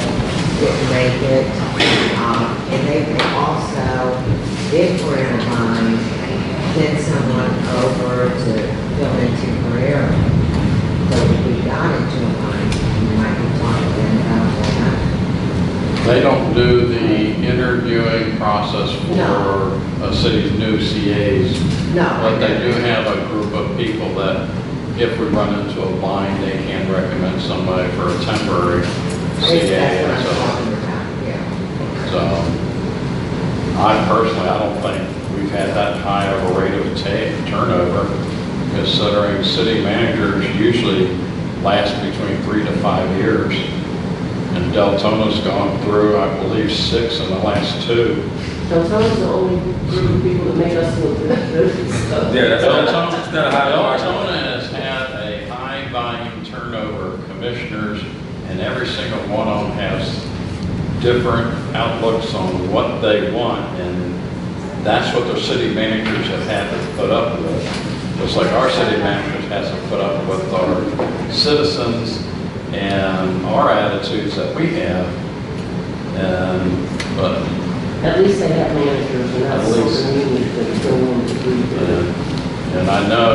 didn't make it. And they can also, if we're in a bind, send someone over to fill in temporarily. So if we got into a bind, we might be talking about that. They don't do the interviewing process for No. a city's new CAs. No. But they do have a group of people that, if we run into a bind, they can recommend somebody for a temporary CA. That's what I'm talking about, yeah. So, I personally, I don't think we've had that high of a rate of turnover, considering city managers usually last between 3 to 5 years. And Deltona's gone through, I believe, 6 in the last 2. Deltona's the only group of people that made us look good. Yeah, that's not a high bar. Deltona has had a high volume turnover of commissioners, and every single one of them has different outlooks on what they want, and that's what their city managers have had to put up with. Just like our city managers has to put up with our citizens and our attitudes that we have. But at least they have managers, and that's something we need to go on to do. And I know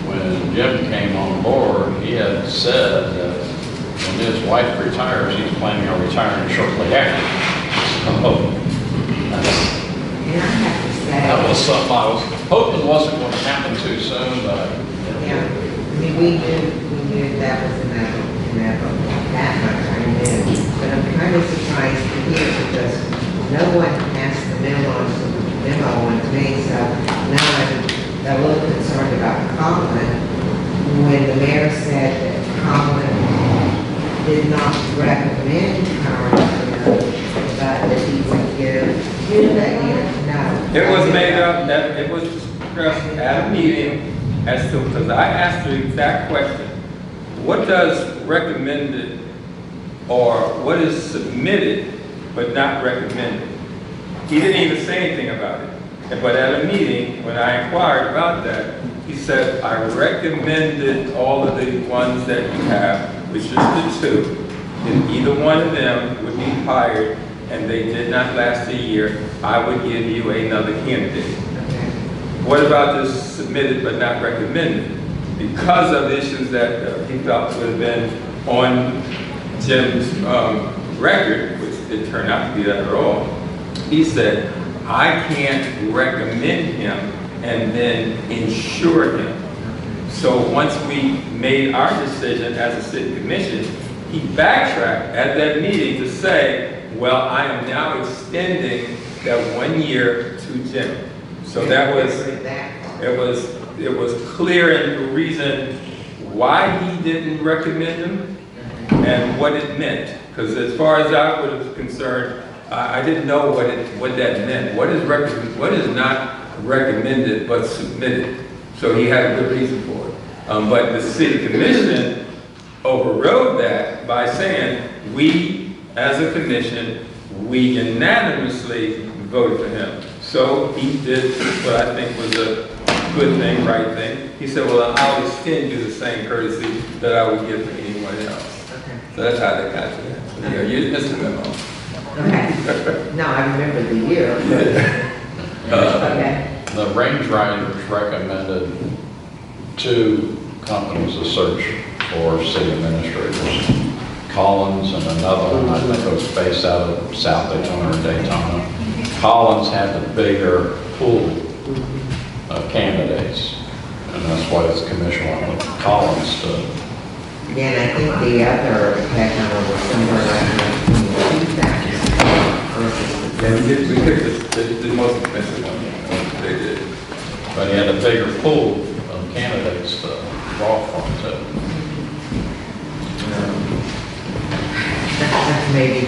when Jim came on board, he had said that when his wife retires, he's planning on retiring shortly after. So And I have to say. that was something I was hoping wasn't going to happen too soon, but. Yeah, I mean, we knew that was inevitable, that much I knew. But I'm kind of surprised to hear because no one passed the memo on to me, so now I'm a little concerned about Colin. When the mayor said that Colin did not recommend Colin, but that he would give that unit, no. It was made up, that it was discussed at a meeting as to, because I asked the exact question, what does recommended or what is submitted but not recommended? He didn't even say anything about it. But at a meeting, when I inquired about that, he said, I recommended all of the ones that you have, which is the two. If either one of them would be hired and they did not last a year, I would give you another candidate. What about this submitted but not recommended? Because of the issues that he felt would have been on Jim's record, which didn't turn out to be that at all, he said, I can't recommend him and then insure him. So once we made our decision as a city commission, he backtracked at that meeting to say, well, I am now extending that 1 year to Jim. So that was, it was clear in the reason why he didn't recommend him and what it meant. Because as far as I was concerned, I didn't know what that meant. What is not recommended but submitted? So he had a good reason for it. But the city commission overrode that by saying, we as a commission, we unanimously voted for him. So he did what I think was a good thing, right thing. He said, well, I'll extend you the same courtesy that I would give to anyone else. Okay. So that's how they got to that. So, yeah, you missed the memo. Okay. No, I remember the year, but, okay. The range riders recommended 2 companies to search for city administrators. Collins and another one, I think it was based out of South Daytona or Daytona. Collins had the bigger pool of candidates, and that's why the commission wanted Collins to. Yeah, and I think the other headhunter was somewhere like 2,000 versus Yeah, we picked the most expensive one. They did. But he had a bigger pool of candidates to draw from too. That's maybe.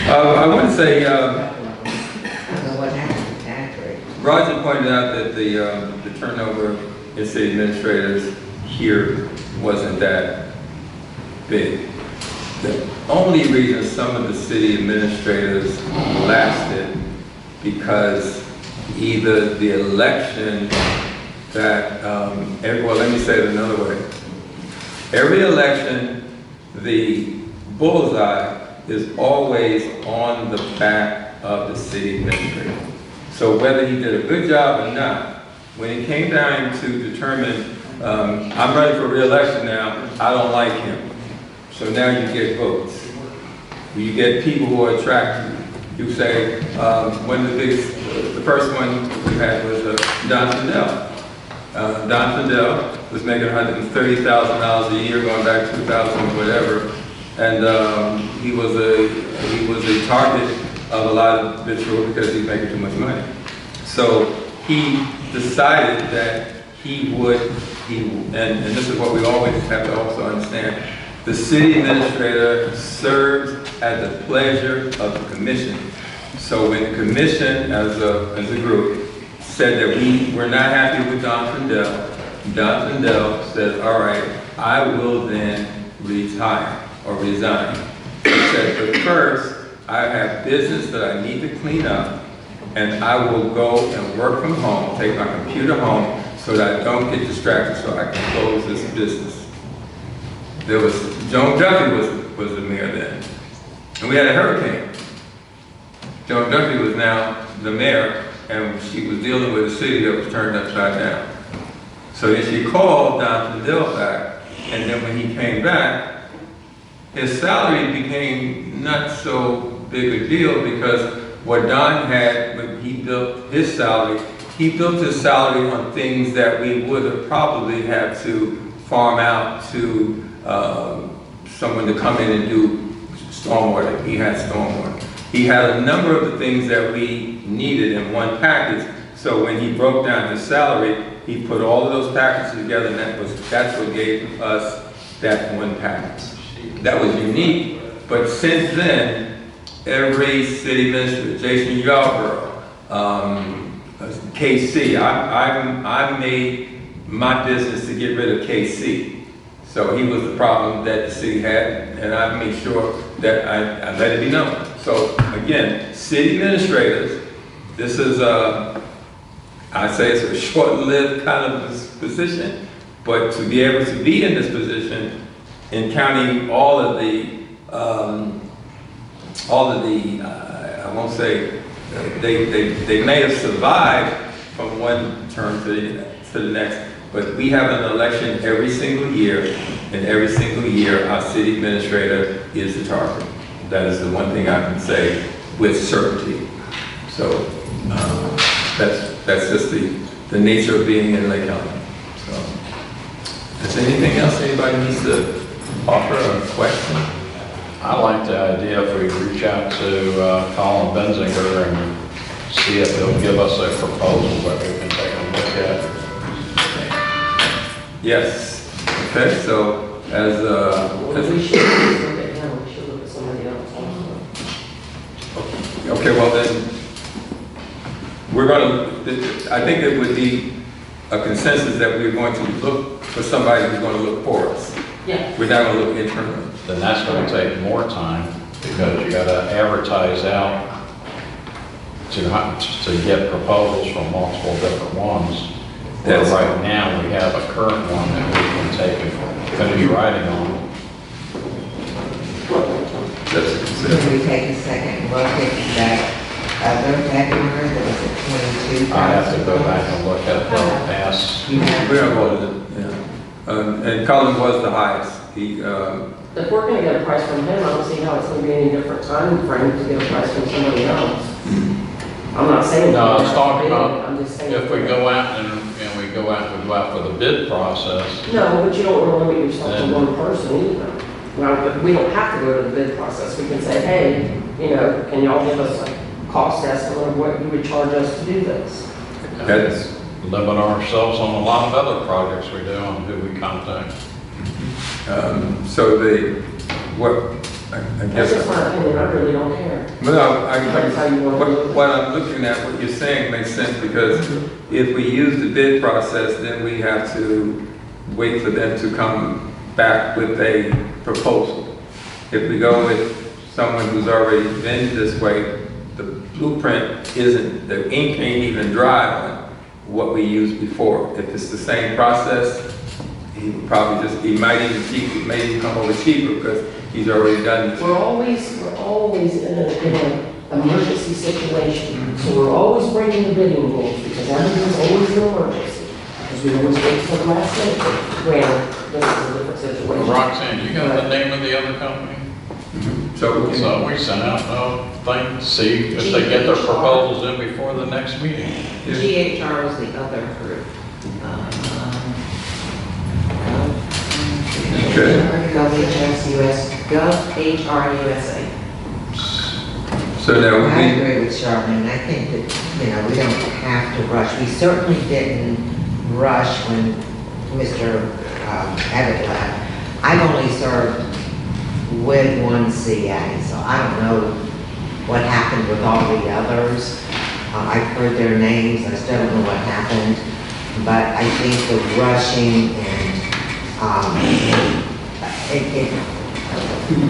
I want to say, I don't know what happened to tax rate. Roger pointed out that the turnover in city administrators here wasn't that big. The only reason some of the city administrators lasted because either the election that, well, let me say it another way. Every election, the bullseye is always on the back of the city administrator. So whether he did a good job or not, when it came down to determine, I'm running for re-election now, I don't like him. So now you get votes. You get people who are attracted. You say, one of the biggest, the first one we had was Don Findell. Don Findell was making $130,000 a year going back to 2000 whatever. And he was a target of a lot of vitriol because he's making too much money. So he decided that he would, and this is what we always have to also understand, the city administrator serves at the pleasure of the commission. So when the commission, as a group, said that we were not happy with Don Findell said, all right, I will then retire or resign. He said, but first, I have business that I need to clean up, and I will go and work from home, take my computer home, so that I don't get distracted, so I can close this business. There was, Joan Duffy was the mayor then, and we had a hurricane. Joan Duffy was now the mayor, and she was dealing with a city that was turned upside down. So then she called Don Findell back, and then when he came back, his salary became not so big a deal because what Don had, when he built his salary on things that we would have probably had to farm out to someone to come in and do stormwater. He had stormwater. He had a number of the things that we needed in one package. So when he broke down his salary, he put all of those packages together, and that's what gave us that one package. That was unique, but since then, every city administrator, Jason Yarborough, KC. I made my business to get rid of KC. So he was the problem that the city had, and I made sure that I let it be known. So again, city administrators, this is I say it's a short-lived kind of position, but to be able to be in this position and counting all of the, I won't say, they may have survived from one term to the next, but we have an election every single year, and every single year our city administrator is the target. That is the one thing I can say with certainty. So that's just the nature of being in Lake County. So, is there anything else anybody needs to offer a question? I like the idea if we reach out to Colin Benzinger and see if he'll give us a proposal that we can take a look at. Yes. Okay. So as We should look at him, we should look at somebody else also. okay, well then we're going to. I think it would be a consensus that we're going to look for somebody who's going to look for us. Yeah. We're not going to look internally. Then that's going to take more time because you got to advertise out to get proposals from multiple different ones. Where right now we have a current one that we can take and finish writing on. That's a consensus. Can we take a second look at that other February that was at 22? I have to go back and look at the past. You have We are voted, yeah. And Colin was the highest. He, If we're gonna get a price from him, I don't see how it's gonna be any different time frame to get a price from somebody else. I'm not saying. No, I was that. talking about I'm just saying. if we go out and we go out for the bid process. No, but you don't want to limit yourself to one person either. Well, but we don't have to go to the bid process. We can say, hey, you know, can y'all give us a cost estimate of what you would charge us to do this? that's, Limit ourselves on a lot of other projects we do on who we contact. so I That's guess. just my opinion. I really don't care. No, That's how you want to do it. what I'm looking at, what you're saying makes sense because if we use the bid process, then we have to wait for them to come back with a proposal. If we go with someone who's already been this way, the blueprint isn't, the ink ain't even dry on what we used before. If it's the same process, he would probably he might even come over cheaper because he's already done this. We're always in an emergency situation. So we're always breaking the bidding rules because everything's always an emergency. Because we always wait till the last minute. Granted, this is a different situation. Roxanne, you got the name of the other company? So We sent out a thing to see if they get their proposals in before the next meeting. GHR is the other group. GovHR USA. So now I agree with Charlene. I think that, we don't have to rush. We certainly didn't rush when Mr. Abbott left. I've only served with one CA, so I don't know what happened with all the others. I've heard their names. I still don't know what happened. But I think the rushing and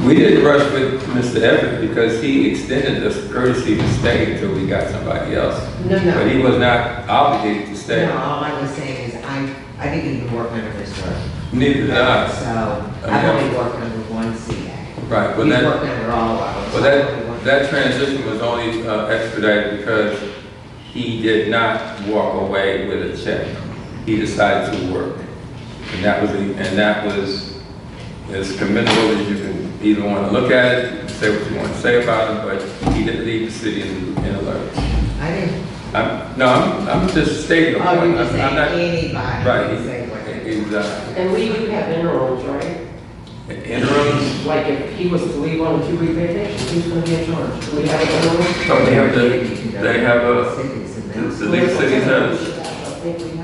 we didn't rush with Mr. Everett because he extended us courtesy to stay until we got somebody else. No. But he was not obligated to stay. No, all I was saying is I didn't even work under Mr. Neither did I. So I've only worked under one CA. Right, but He's that, worked under all of us. but that transition was only expedited because he did not walk away with a check. He decided to work. And that was as commendable as you can either want to look at it, say what you want to say about him, but he didn't leave the city in a lurch. I didn't. I'm just stating a Oh, point. you're just saying not, anybody. right, can say what they do. he's And we do have interims, right? interims. Like if he was to leave on a 2-week vacation, who's going to be in charge? Do we have an interim? So they have the league city service.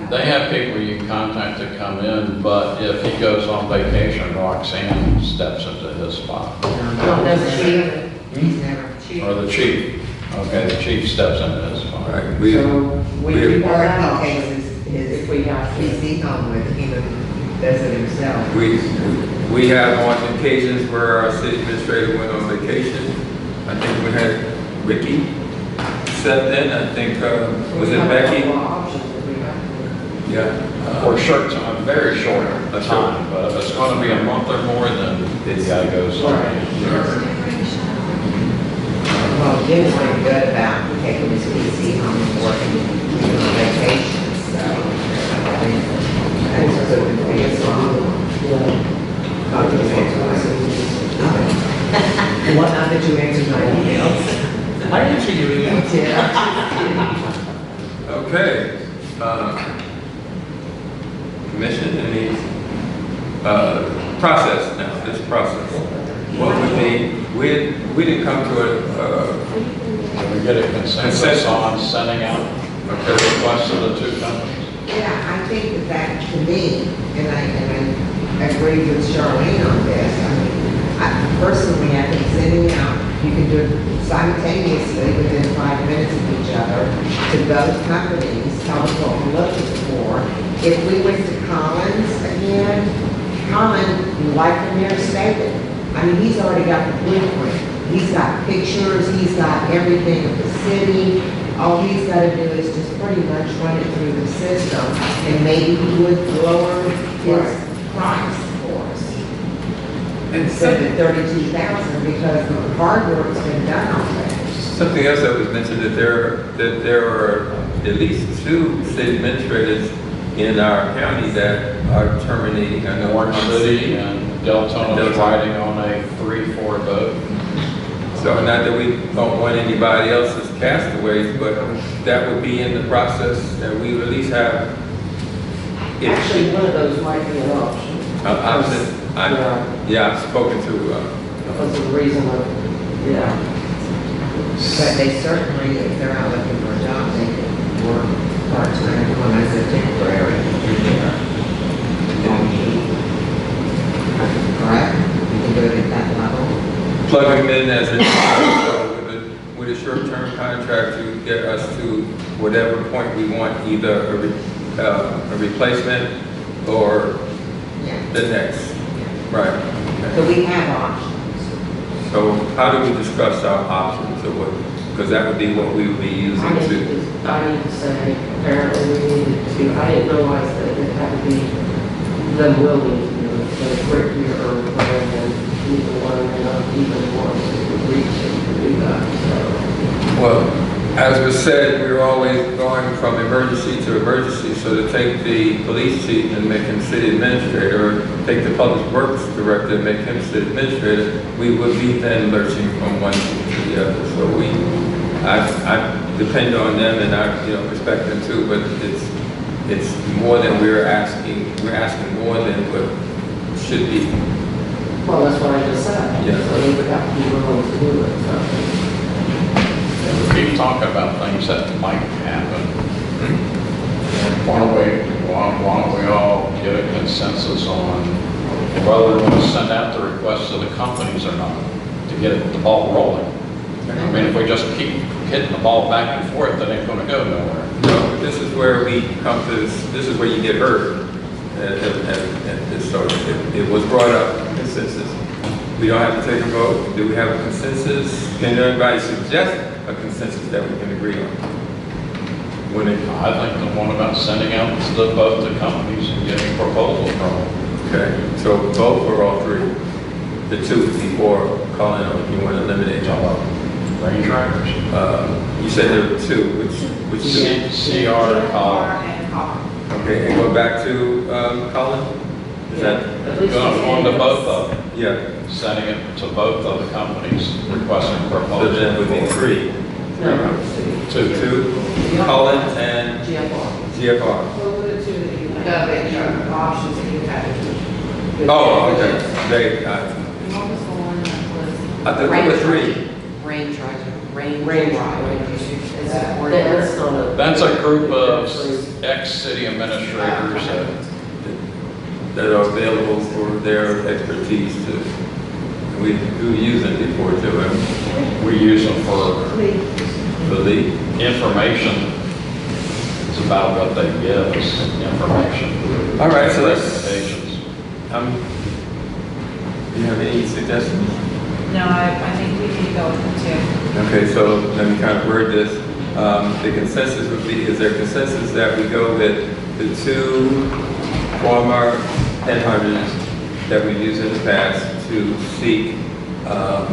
They have people you can contact to come in, but if he goes on vacation, Roxanne steps into his spot. No, that's the chief. He's never chief. Or the chief. Okay, the chief steps into his spot. Right, So We do have Or that he option takes if we have to. PC home with him and does it himself. We have on occasions where our city administrator went on vacation. I think we had Ricky stepped in. I think, was We it have Becky? a lot of options if we have to. Yeah. For a short time, very short time, but if it's gonna be a month or more, then it's gotta go somewhere. Well, Jim's been good about taking his PC home and working on vacation, so I think that's a good thing. It's wrong. What, now that you answered my emails? I answer your email. Okay. Commission, any, process now, this process. What would be, we didn't come to We get a consensus on sending out the request to the two companies. Yeah, I think that to me, and I agree with Charlene on this, I mean, personally, I think sending out, you can do it simultaneously within 5 minutes of each other to both companies, tell us what we're looking for. If we went to Collins again, Colin, like the mayor stated, I mean, he's already got the blueprint. He's got pictures, he's got everything of the city. All he's got to do is just pretty much run it through the system, and maybe he would lower his price for us. Instead of 32,000, because the hard work's been done already. something else that was mentioned, that there are at least 2 city administrators in our county that are terminating. I know Orange City and Deltona is riding on a 3-4 vote. So not that we don't want anybody else's castaways, but that would be in the process that we at least have. Actually, one of those might be an option. I've spoken to, Because of the reason of, yeah. But they certainly, if they're out looking for a job, they can work part-time on as a temporary. Correct? You can do it at that level. plug them in as with a short-term contract to get us to whatever point we want, either a replacement or Yeah. the next. Right. So we have options. So how do we discuss our options, or what, because that would be what we would be using I need to. to say, apparently we needed to, I didn't realize that it had to be them willing to do it, so quick year or whatever, and even one, and not even one to reach to do that, so. Well, as was said, we're always going from emergency to emergency. So to take the police chief and make him city administrator, or take the public works director and make him city administrator, we would be then lurching from one to the other. So I depend on them, and I, respect them too, but it's more than we're asking. We're asking more than what should be. Well, that's what I just said. Yeah. So we would have to be willing to do it, so. We keep talking about things that might happen. Why don't we all get a consensus on whether we want to send out the request to the companies or not, to get the ball rolling? I mean, if we just keep hitting the ball back and forth, that ain't gonna go nowhere. No, this is where we come to this is where you get hurt. And so it was brought up, consensus. We don't have to take a vote. Do we have a consensus? Can anybody suggest a consensus that we can agree on? I think the one about sending out to both the companies and getting proposals from them. Okay, so both or all 3? The 2 before calling on, you want to eliminate all. Range riders. You said there were 2, which 2? CR column. Okay, and go back to Colin? Is that? At least Going to both of them, Yeah, sending it to both of the companies, requesting so proposals. then it would be 3. No, 2, Colin and GFR. GFR. What were the 2 that you had? The options that you had. Oh, okay. What was the one that was? I thought there were 3. Range rider. Range Range rider. rider. Is that word? That's not a. That's a group of ex-city administrators that are available for their expertise to, we use them before too, and we use them for the league. information It's about what they give us, information. All right, so let's, Recommendations. do you have any suggestions? No, I think we can go with the 2. Okay, so let me kind of word this. The consensus would be, is there consensus that we go with the 2 Walmart headhunters that we've used in the past to seek a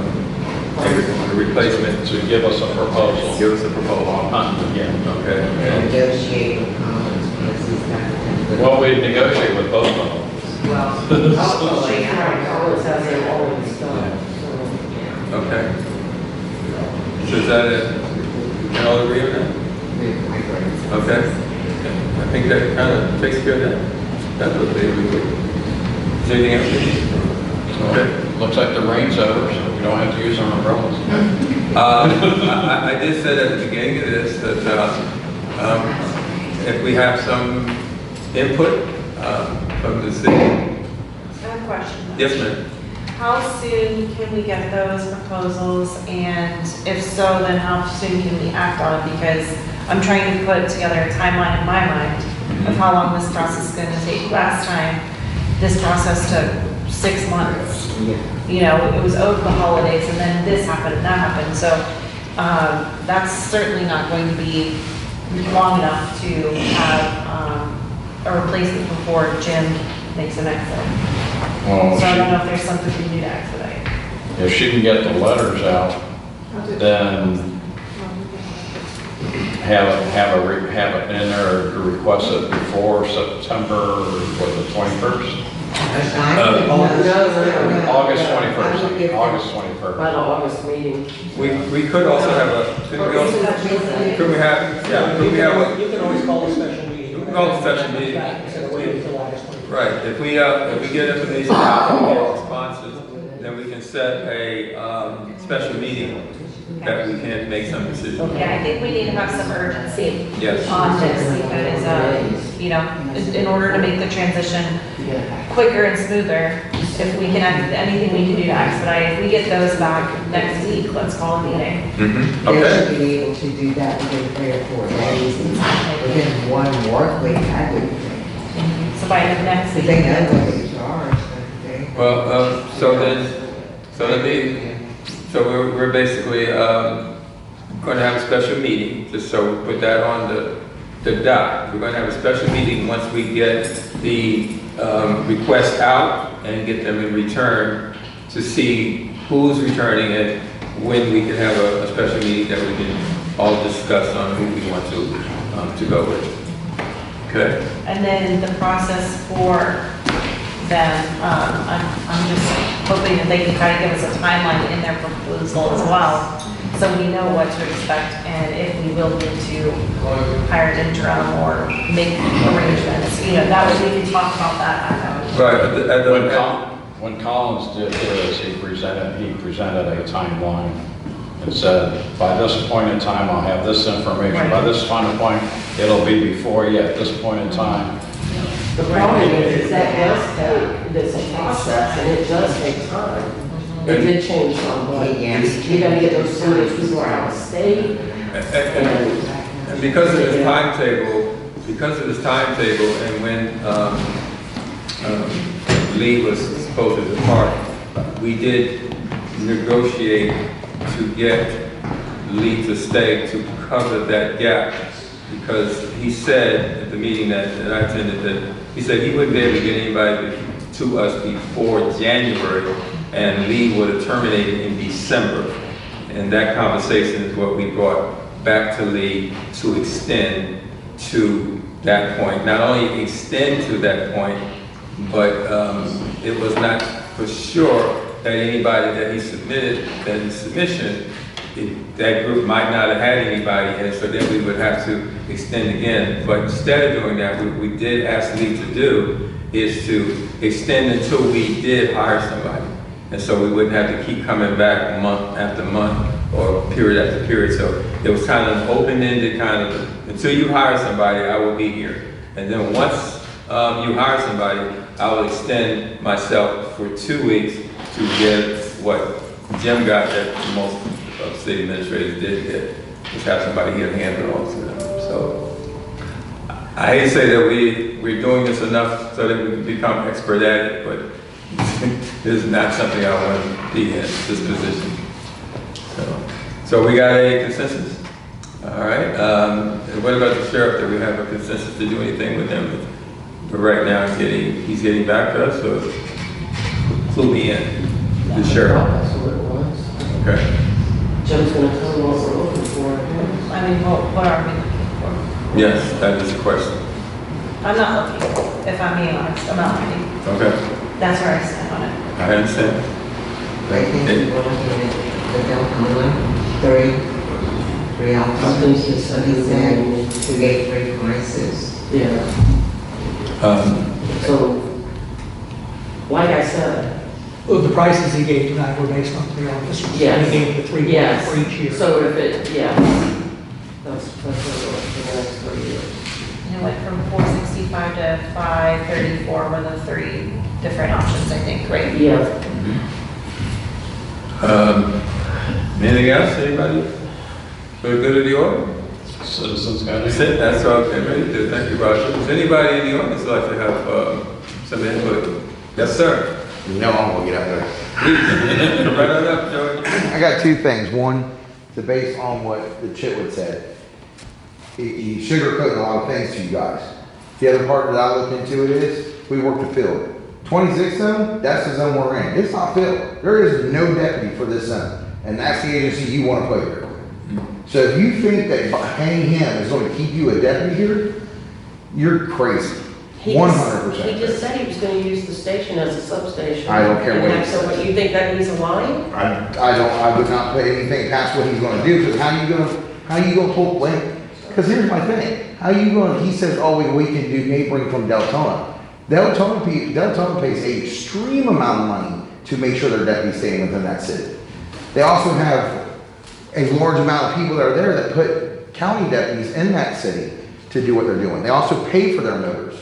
replacement? To give us a proposal. Give us a proposal. On hunting again. Okay. Negotiate with Collins, because he's got the. Well, we negotiate with both of them. Well, hopefully, I don't know. Collins has it always done, so, yeah. Okay. So is that it? We can all agree on that? Okay. I think that kind of takes care of that. That's what they would do. Is there anything else? Okay. Looks like the rain's over, so we don't have to use our umbrellas. I did say at the beginning of this that if we have some input from the city. I have a question. Yes, ma'am. How soon can we get those proposals, and if so, then how soon can we act on it? Because I'm trying to put together a timeline in my mind of how long this process is going to take. Last time, this process took 6 months. You know, it was over the holidays, and then this happened and that happened. So that's certainly not going to be long enough to have a replacement before Jim makes an exit. Well, So I don't know if there's something we need to expedite. if she can get the letters out, then have it in there to request it before September, what, the 21st? August 21st, August 21st. By the August meeting. We could also have a, could we have a, You can always call a special meeting. We can call a special meeting. Instead of waiting until August 21st. right, if we get information out and we get responses, then we can set a special meeting that we can make some decisions. Yeah, I think we need to have some urgency Yes. on this because, you know, in order to make the transition quicker and smoother, if we can, anything we can do to expedite, if we get those back next week, let's call a meeting. Mm-hmm. They Okay. should be able to do that within 3 or 4 days, within 1 work week, I would think. So by the next Because week. they know what they charge, don't they? Well, so we're basically going to have a special meeting, just so we put that on the dot. We're going to have a special meeting once we get the request out and get them in return to see who's returning and when we can have a special meeting that we can all discuss on who we want to go with. Okay? And then the process for them, I'm just hoping that they can kind of give us a timeline in their proposal as well, so we know what to expect and if we will need to hire an interim or make arrangements. You know, that way we can talk about that at that meeting. Right. When Collins did his, he presented a timeline and said, by this point in time, I'll have this information. By this final point, it'll be before you at this point in time. The problem is that does take, it's a process, and it does take time. It did change some, but you gotta get those signatures who are out of state. And because of this timetable, and when Lee was supposed to depart, we did negotiate to get Lee to stay to cover that gap, because he said at the meeting that I attended that he said he wouldn't be able to get anybody to us before January, and Lee would have terminated in December. And that conversation is what we brought back to Lee to extend to that point. Not only extend to that point, but it was not for sure that anybody that he submitted, that his submission, that group might not have had anybody, and so then we would have to extend again. But instead of doing that, what we did ask Lee to do is to extend until we did hire somebody. And so we wouldn't have to keep coming back month after month or period after period. So it was kind of open-ended, kind of, until you hire somebody, I will be here. And then once you hire somebody, I will extend myself for 2 weeks to get what Jim got that most of city administrators did get, which have somebody here to handle all of them. So I hate to say that we're doing this enough so that we can become expert at it, but this is not something I want to be in, this position. So we got a consensus? All right. What about the sheriff? Do we have a consensus to do anything with him? But right now he's getting back to us, so clue me in, the sheriff. That's what it was. Okay. Jim's gonna tell me what we're looking for. I mean, what are we looking for? Yes, that is the question. I'm not looking, if I'm being honest, I'm not looking. Okay, That's where I stand on it. I understand. I think we were looking at the Delta three Hopkins officers. just said He he was said going we gave 3 prices. Yeah, so, like I said, Well, the prices he gave tonight were based on 3 officers. Yes. He gave the 3 yes, for each year. so if it, yeah, that's what it was for the next 3 years. And it went from 465 to 534 were the 3 different options, I think, right? Yeah, Anything else, anybody? For the good of the order? Citizens got That's it? it, that's all I'm ready to do. Thank you, Roger. Does anybody in the audience like to have some input? Yes, sir. No, I'm gonna get out there. Please, come right on up, Joey. I got 2 things. One, to base on what the Chitwood said. He sugarcoated a lot of things to you guys. The other part that I looked into it is, we work the field. 26 zone, that's the zone we're in. It's not filled. There is no deputy for this zone. And that's the agency you want to put here. So if you think that by paying him is going to keep you a deputy here, you're crazy. 100%. He just said he was gonna use the station as a substation. I don't care what he So says. what, you think that he's a line? I would not put anything past what he's gonna do, because how you gonna pull, because here's my thing, he says, oh, we can do neighboring from Deltona. Deltona pays an extreme amount of money to make sure their deputies stay within that city. They also have a large amount of people that are there that put county deputies in that city to do what they're doing. They also pay for their motors.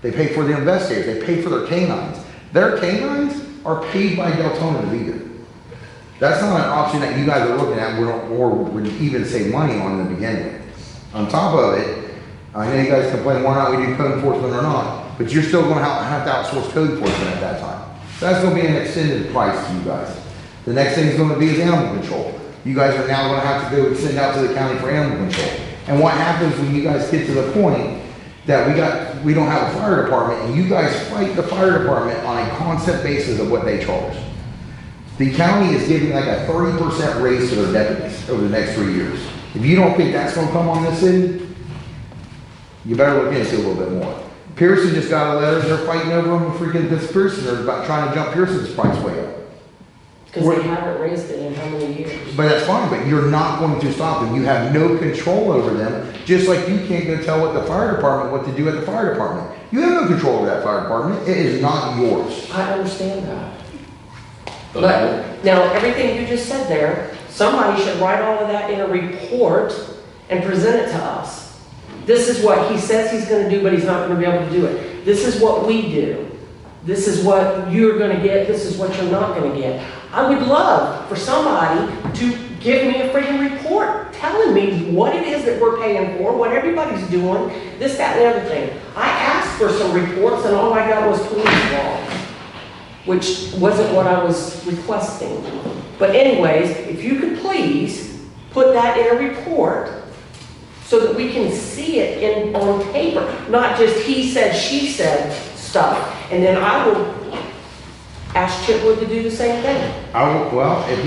They pay for the investigators. They pay for their canines. Their canines are paid by Deltona to be there. That's not an option that you guys are looking at or would even save money on in the beginning. On top of it, I know you guys complain whether or not we do code enforcement or not, but you're still going to have to outsource code enforcement at that time. So that's going to be an extended price to you guys. The next thing is going to be is animal control. You guys are now going to have to go and send out to the county for animal control. And what happens when you guys get to the point that we don't have a fire department and you guys fight the fire department on a constant basis of what they charge? The county is giving like a 30% raise to their deputies over the next 3 years. If you don't think that's going to come on this city, you better look into it a little bit more. Pearson just got a letter, they're fighting over them, freaking this Pearson, they're about trying to jump Pearson's price way up. Because they haven't raised it in how many years? But that's fine, but you're not going to stop them. You have no control over them, just like you can't go tell what the fire department what to do at the fire department. You have no control over that fire department. It is not yours. I understand that. But now, everything you just said there, somebody should write all of that in a report and present it to us. This is what he says he's going to do, but he's not going to be able to do it. This is what we do. This is what you're going to get. This is what you're not going to get. I would love for somebody to give me a freaking report telling me what it is that we're paying for, what everybody's doing, this, that, and the other thing. I asked for some reports and all I got was police law, which wasn't what I was requesting. But anyways, if you could please put that in a report so that we can see it on paper, not just he said, she said stuff. And then I will ask Chitwood to do the same thing. Well, if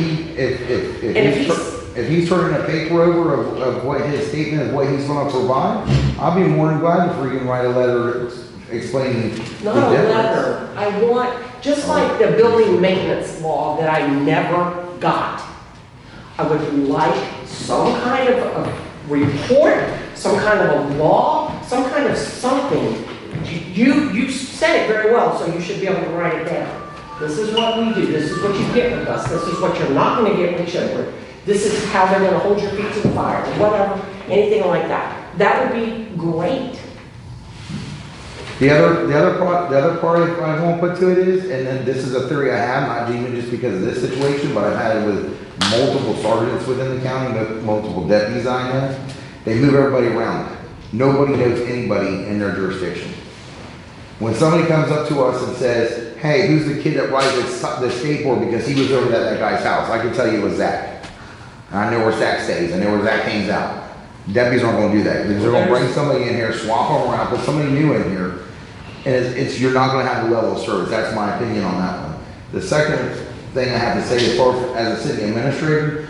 he's turning a paper over of what his statement of what he's going to provide, I'll be more than glad to freaking write a letter explaining Not the a difference. letter. I want, just like the building maintenance law that I never got, I would like some kind of a report, some kind of a law, some kind of something. You said it very well, so you should be able to write it down. This is what we do. This is what you get with us. This is what you're not going to get with Chitwood. This is how they're going to hold your feet to the fire, or whatever, anything like that. That would be great. The other part I won't put to it is, and then this is a theory I have, not even just because of this situation, but I've had it with multiple sergeants within the county, multiple deputies I know. They move everybody around. Nobody knows anybody in their jurisdiction. When somebody comes up to us and says, hey, who's the kid that rides the skateboard because he was over at that guy's house? I can tell you it was Zach. I know where Zach stays. I know where Zach hangs out. Deputies aren't going to do that. They're going to bring somebody in here, swap them around, put somebody new in here, and you're not going to have the level of service. That's my opinion on that one. The second thing I have to say as far as a city administrator,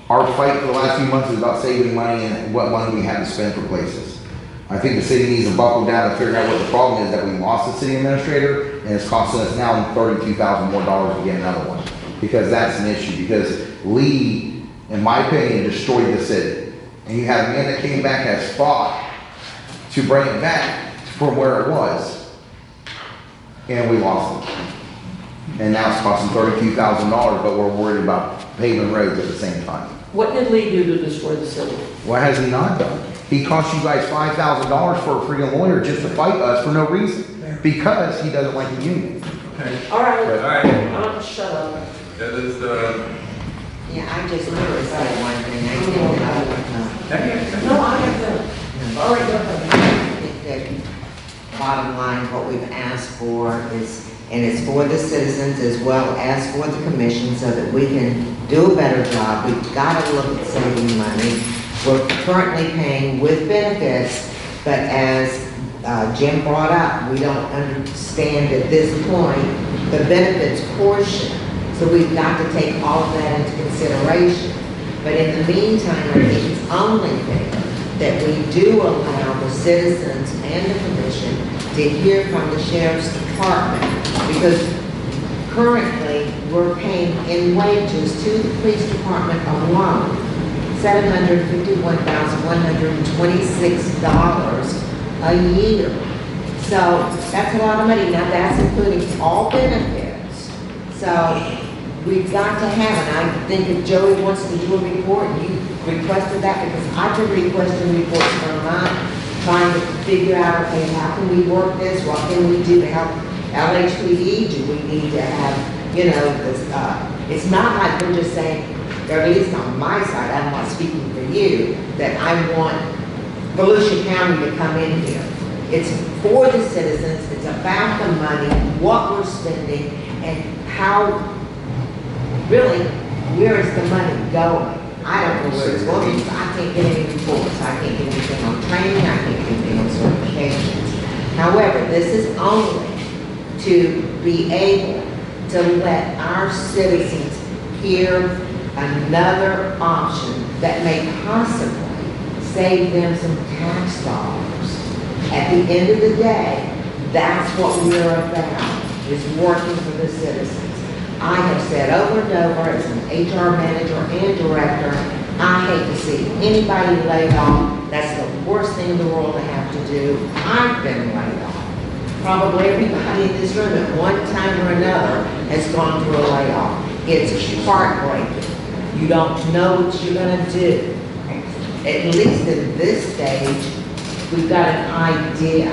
our fight for the last few months is about saving money and what money we have to spend for places. I think the city needs to buckle down and figure out what the problem is that we lost the city administrator, and it's costing us now $32,000 more to get another one. Because that's an issue. Because Lee, in my opinion, destroyed the city. And you have men that came back and has fought to bring it back from where it was, and we lost it. And now it's costing $32,000, but we're worried about paving roads at the same time. What did Lee do to destroy the city? What has he not done? He cost you guys $5,000 for a freaking lawyer just to fight us for no reason, because he doesn't like the union. Okay. All right. All right. Shut up. That is, Yeah, I just want to say one thing. I think No, I have to. All right, go ahead. that bottom line, what we've asked for is, and it's for the citizens as well as for the commission, so that we can do a better job. We've got to look at saving money. We're currently paying with benefits, but as Jim brought up, we don't understand at this point the benefits portion. So we've got to take all of that into consideration. But in the meantime, I think it's only fair that we do allow the citizens and the commission to hear from the sheriff's department, because currently we're paying in wages to the police department alone $751,126 a year. So that's a lot of money. Now that's including all benefits. So we've got to have, and I think if Joey wants to do a report, and you requested that, because I've been requesting reports for a month, trying to figure out, okay, how can we work this? What can we do to help LHPD? Do we need to have, you know, this, it's not like we're just saying, or at least on my side, I'm not speaking for you, that I want Volusia County to come in here. It's for the citizens, it's about the money, what we're spending, and how, really, where is the money going? I don't know where it's going, because I can't get any reports, I can't get anything on training, I can't get anything on certifications. However, this is only to be able to let our citizens hear another option that may possibly save them some tax dollars. At the end of the day, that's what we're about, is working for the citizens. I have said over and over, as an HR manager and director, I hate to see anybody laid off. That's the worst thing in the world to have to do. I've been laid off. Probably everybody in this room at one time or another has gone through a layoff. It's heartbreaking. You don't know what you're gonna do. At least in this stage, we've got an idea.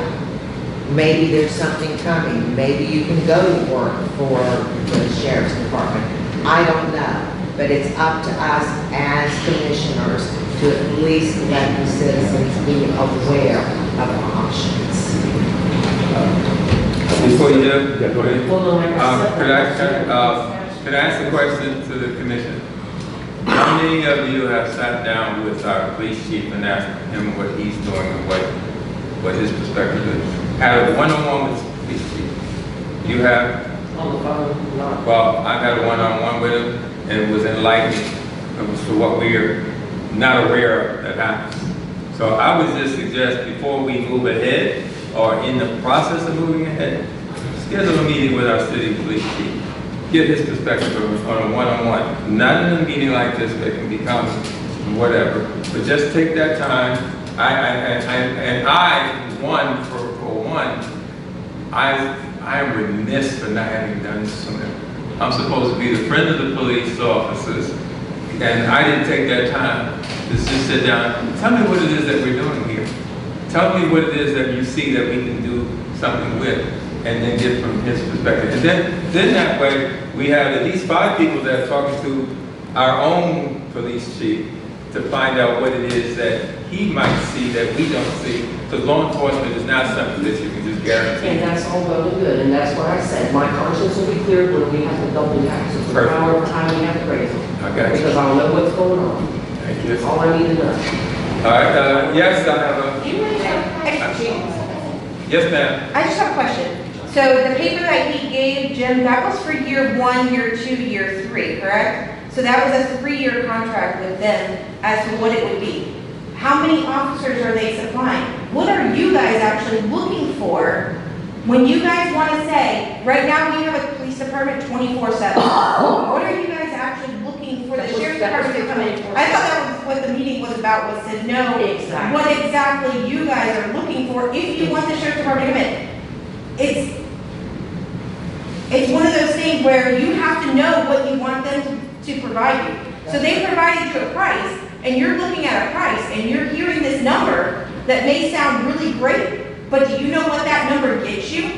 Maybe there's something coming. Maybe you can go to work for the sheriff's department. I don't know. But it's up to us as commissioners to at least let the citizens be aware of options. before you do, go ahead. Hold on, like I said. Could I ask a question to the commission? How many of you have sat down with our police chief and asked him what he's doing and what his perspective is? Had a one-on-one with the police chief? You have? On the phone, not. Well, I had a one-on-one with him, and it was enlightening as to what we're not aware of that happens. So I would just suggest before we move ahead, or in the process of moving ahead, schedule a meeting with our city police chief. Get his perspective on a one-on-one. Not in a meeting like this that can become whatever, but just take that time. I am remiss for not having done sooner. I'm supposed to be the friend of the police officers, and I didn't take that time to just sit down. Tell me what it is that we're doing here. Tell me what it is that you see that we can do something with, and then get from his perspective. And then that way, we have at least 5 people that are talking to our own police chief, to find out what it is that he might see that we don't see. Because law enforcement is not something that you can just guarantee. And that's all well and good, and that's what I said. My conscience will be clear when we have to double taxes, or Perfect. however time we have to raise them. I got you. Because I'll know what's going on. Thank you. That's all I need to know. All right, yes, I have a, yes, ma'am. I just have a question. So the paper that he gave Jim, that was for year 1, year 2, year 3, correct? So that was a 3-year contract with them as to what it would be. How many officers are they supplying? What are you guys actually looking for when you guys want to say, right now we have a police department 24/7? What are you guys actually looking for the sheriff's department to come in? I thought that was what the meeting was about, was to know Exactly. what exactly you guys are looking for if you want the sheriff's department to come in. It's one of those things where you have to know what you want them to provide you. So they provided you a price, and you're looking at a price, and you're hearing this number that may sound really great, but do you know what that number gets you?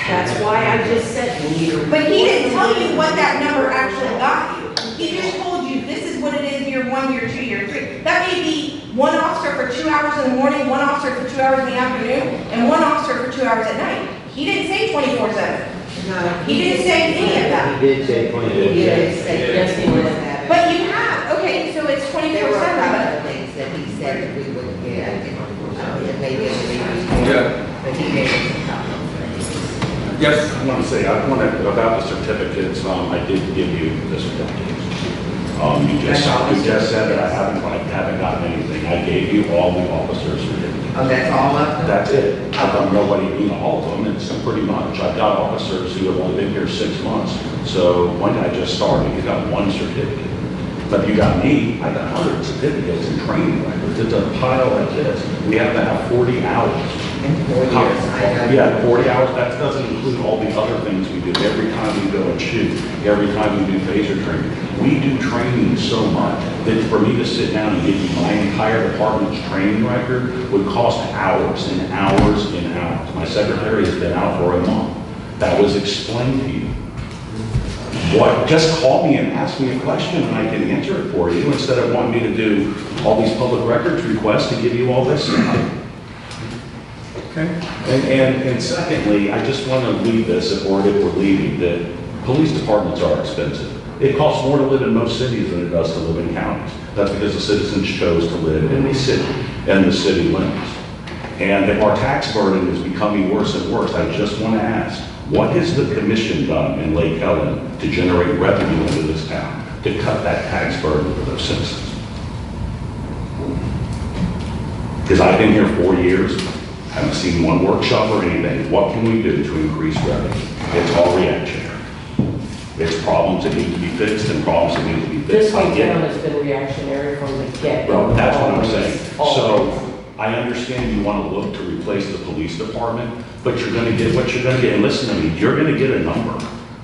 That's why I just said we need to. But he didn't tell you what that number actually got you. He just told you, this is what it is, year 1, year 2, year 3. That may be 1 officer for 2 hours in the morning, 1 officer for 2 hours in the afternoon, and 1 officer for 2 hours at night. He didn't say 24/7. No. He didn't say any of that. He did say 24. He did say Yes, he did. But you have, okay, so it's There were a 24/7, couple but of things that he said that we wouldn't get. It may be a reason. Yeah. But he gave us a couple of things. Yes. I want to say, about the certificates, I did give you the certificates. You just said that I haven't gotten anything. I gave you all the officers' certificates. Oh, that's all of them? That's it. I don't know what you mean, all of them, it's pretty much. I've got officers who have only been here 6 months. So when did I just start? You got 1 certificate. But you got me, I got 100 certificates and training records. It's a pile like this. We have to have 40 hours. In 4 years, I know. Yeah, 40 hours, that doesn't include all the other things we do. Every time we go and shoot, every time we do phaser training. We do training so much that for me to sit down and give you my entire department's training record would cost hours and hours and hours. My secretary has been out for a month. That was explained to you. What, just call me and ask me a question and I can answer it for you instead of wanting me to do all these public records requests to give you all this stuff. Okay. And secondly, I just want to leave this, if we're leaving, that police departments are expensive. It costs more to live in most cities than it does to live in counties. That's because the citizens chose to live in the city and the city limits. And if our tax burden is becoming worse and worse, I just want to ask, what has the commission done in Lake Helen to generate revenue into this town to cut that tax burden for those citizens? Because I've been here 4 years, haven't seen 1 workshop or anything. What can we do to increase revenue? It's all reactionary. It's problems that need to be fixed and problems that need to be This fixed. whole I get town it. has been reactionary from the get-go. Well, that's what I'm saying. Always. So I understand you want to look to replace the police department, but you're going to get what you're going to get. And listen to me, you're going to get a number,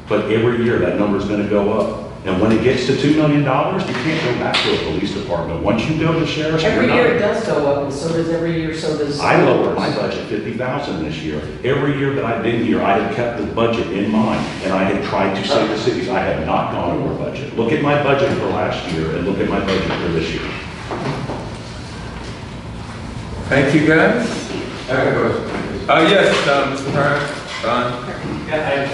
but every year that number's going to go up. And when it gets to $2 million, you can't go back to a police department. Once you go to sheriff's, Every you're year it not. does go up, and so does every year, so does. I lowered my budget $50,000 this year. Every year that I've been here, I have kept the budget in mind, and I have tried to save the cities. I have not gone over budget. Look at my budget for last year, and look at my budget for this year. Thank you, guys. I have a question. Yes, Mr. Burton. Yeah,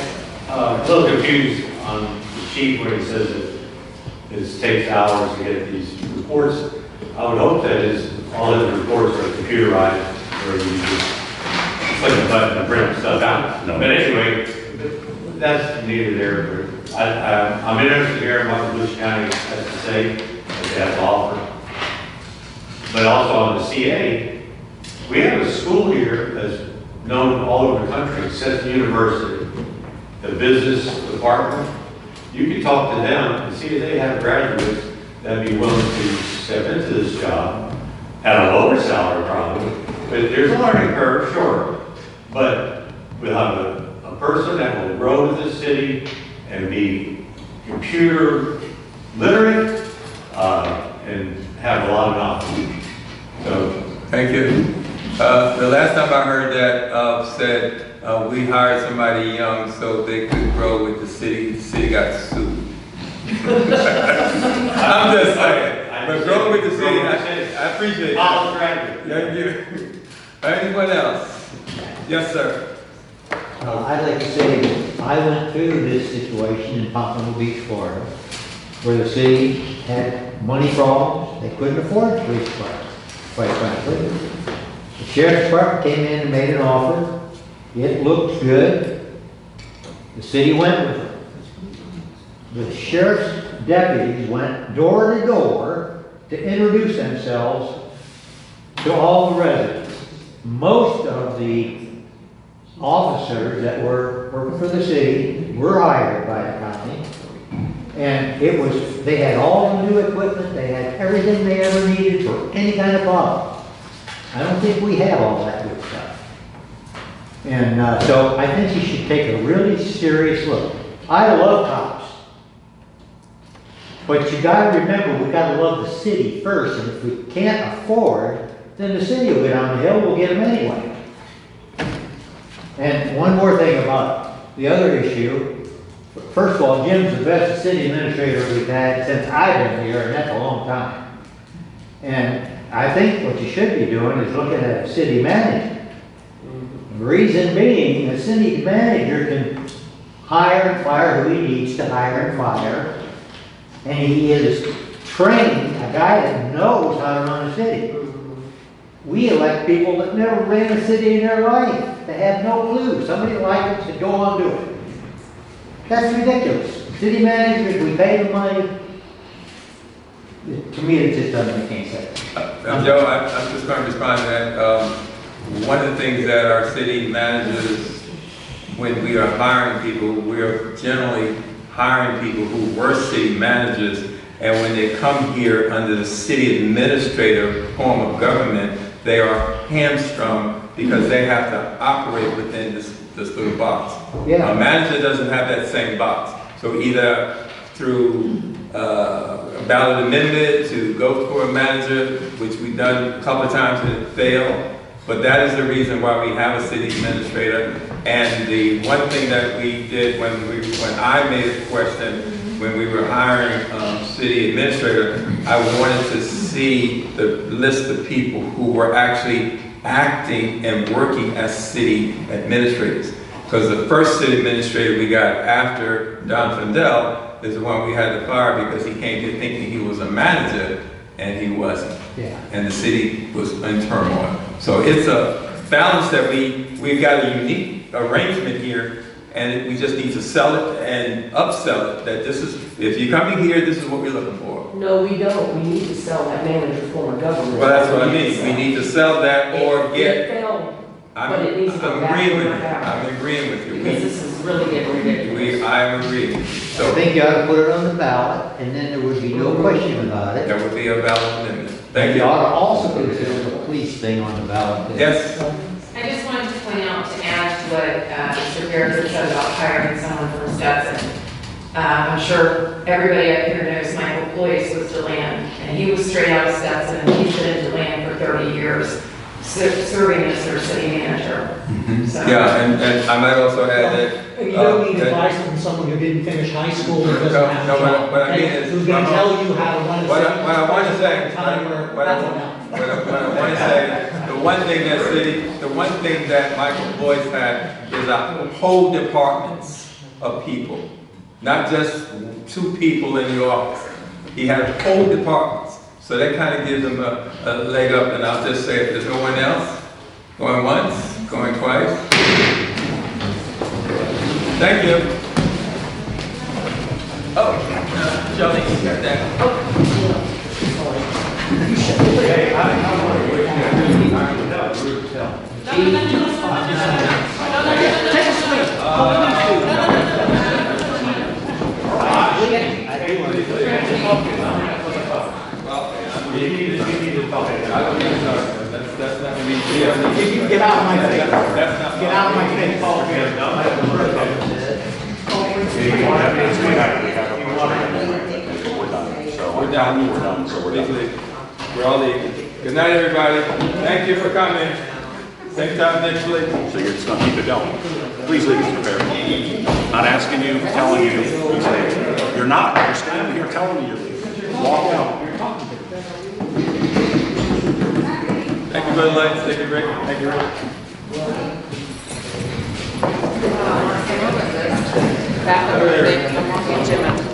I'm a little confused on the sheet where it says it takes hours to get these reports. I would hope that all of the reports are computerized, where you just click a button and print stuff out. No. But anyway, that's neither there. But I'm interested to hear what Volusia County has to say, what they have to offer. But also on the CA, we have a school here that's known all over the country, Seth University, the business department. You can talk to them and see if they have graduates that'd be willing to step into this job at a lower salary probably. But there's a learning curve, sure. But we'll have a person that will grow with the city and be computer literate and have a lot of knowledge. So, Thank you. The last time I heard that, said we hired somebody young so they could grow with the city. The city got sued. I'm just saying. But growing with the city, I appreciate Follow the that. strategy. Thank you. Anyone else? Yes, sir. I'd like to say, I went through this situation in Pompano Beach, Florida, where the city had money problems, they couldn't afford a police department, quite frankly. The sheriff's department came in and made an offer, it looked good, the city went with it. The sheriff's deputies went door to door to introduce themselves to all the residents. Most of the officers that were working for the city were hired by the county. And it was, they had all the new equipment, they had everything they ever needed for any kind of problem. I don't think we have all that good stuff. And so I think you should take a really serious look. I love cops. But you gotta remember, we gotta love the city first, and if we can't afford, then the city will go down the hill, we'll get them anyway. And one more thing about the other issue. First of all, Jim's the best city administrator we've had since I've been here, and that's a long time. And I think what you should be doing is looking at a city manager. The reason being, the city manager can hire and fire who he needs to hire and fire. And he is trained, a guy that knows how to run a city. We elect people that never ran a city in their life. They have no clue. Somebody like us to go on do it. That's ridiculous. City managers, we pay the money. To me, it just doesn't make any sense. Joe, I'm just going to respond to that. One of the things that our city managers, when we are hiring people, we are generally hiring people who were city managers, and when they come here under the city administrator form of government, they are hamstrung because they have to operate within this little box. Yeah. A manager doesn't have that same box. So either through a ballot amendment to go for a manager, which we've done a couple of times and it failed, but that is the reason why we have a city administrator. And the one thing that we did when I made a question, when we were hiring city administrator, I wanted to see the list of people who were actually acting and working as city administrators. Because the first city administrator we got after Don Findell is the one we had to fire because he came here thinking he was a manager and he wasn't. Yeah. And the city was in turmoil. So it's a balance that we've got a unique arrangement here, and we just need to sell it and upsell it, that this is, if you're coming here, this is what we're looking for. No, we don't. We need to sell that manager form of government. Well, that's what I mean. We need to sell that or It get, failed, I'm but it needs to go back agreeing with you. and back. I'm agreeing with you. Because this is really getting ridiculous. I'm agreeing. I So think you ought to put it on the ballot, and then there would be no question about it. that would be a valid amendment. Thank And you. you ought to also consider the police thing on the ballot. Yes? I just wanted to point out, to add to what Mr. Garrett said about hiring someone from Stetson. I'm sure everybody up here knows Michael Boyce was DeLand, and he was straight out of Stetson, and he's been in DeLand for 30 years, serving as their city manager. So- Yeah, and I might also add that. And you don't need that- advice from someone who didn't finish high school or doesn't No, have a no, job. what I mean is- Who's gonna tell you how to run a city. What I want to say, Time where what I that's enough. want to say, the one thing that Michael Boyce had is a whole departments of people, not just two people in the office. He had whole departments, so that kind of gives him a leg up. And I'll just say, if there's no one else, going once, going twice. Thank you. Oh, Johnny, you got that. Hey, I want to wait. Take a swing. That's not me. Get out of my face. That's not. Get out of my face. We're done. So we're done. We're all leaving. Good night, everybody. Thank you for coming. Same time next week. So you're just gonna keep it going. Please leave us prepared. Not asking you, telling you, you're not. You're standing here telling me you're leaving. Walk out. Bud Light, take a break. Thank you, Rick. Back over, I'm walking Jim.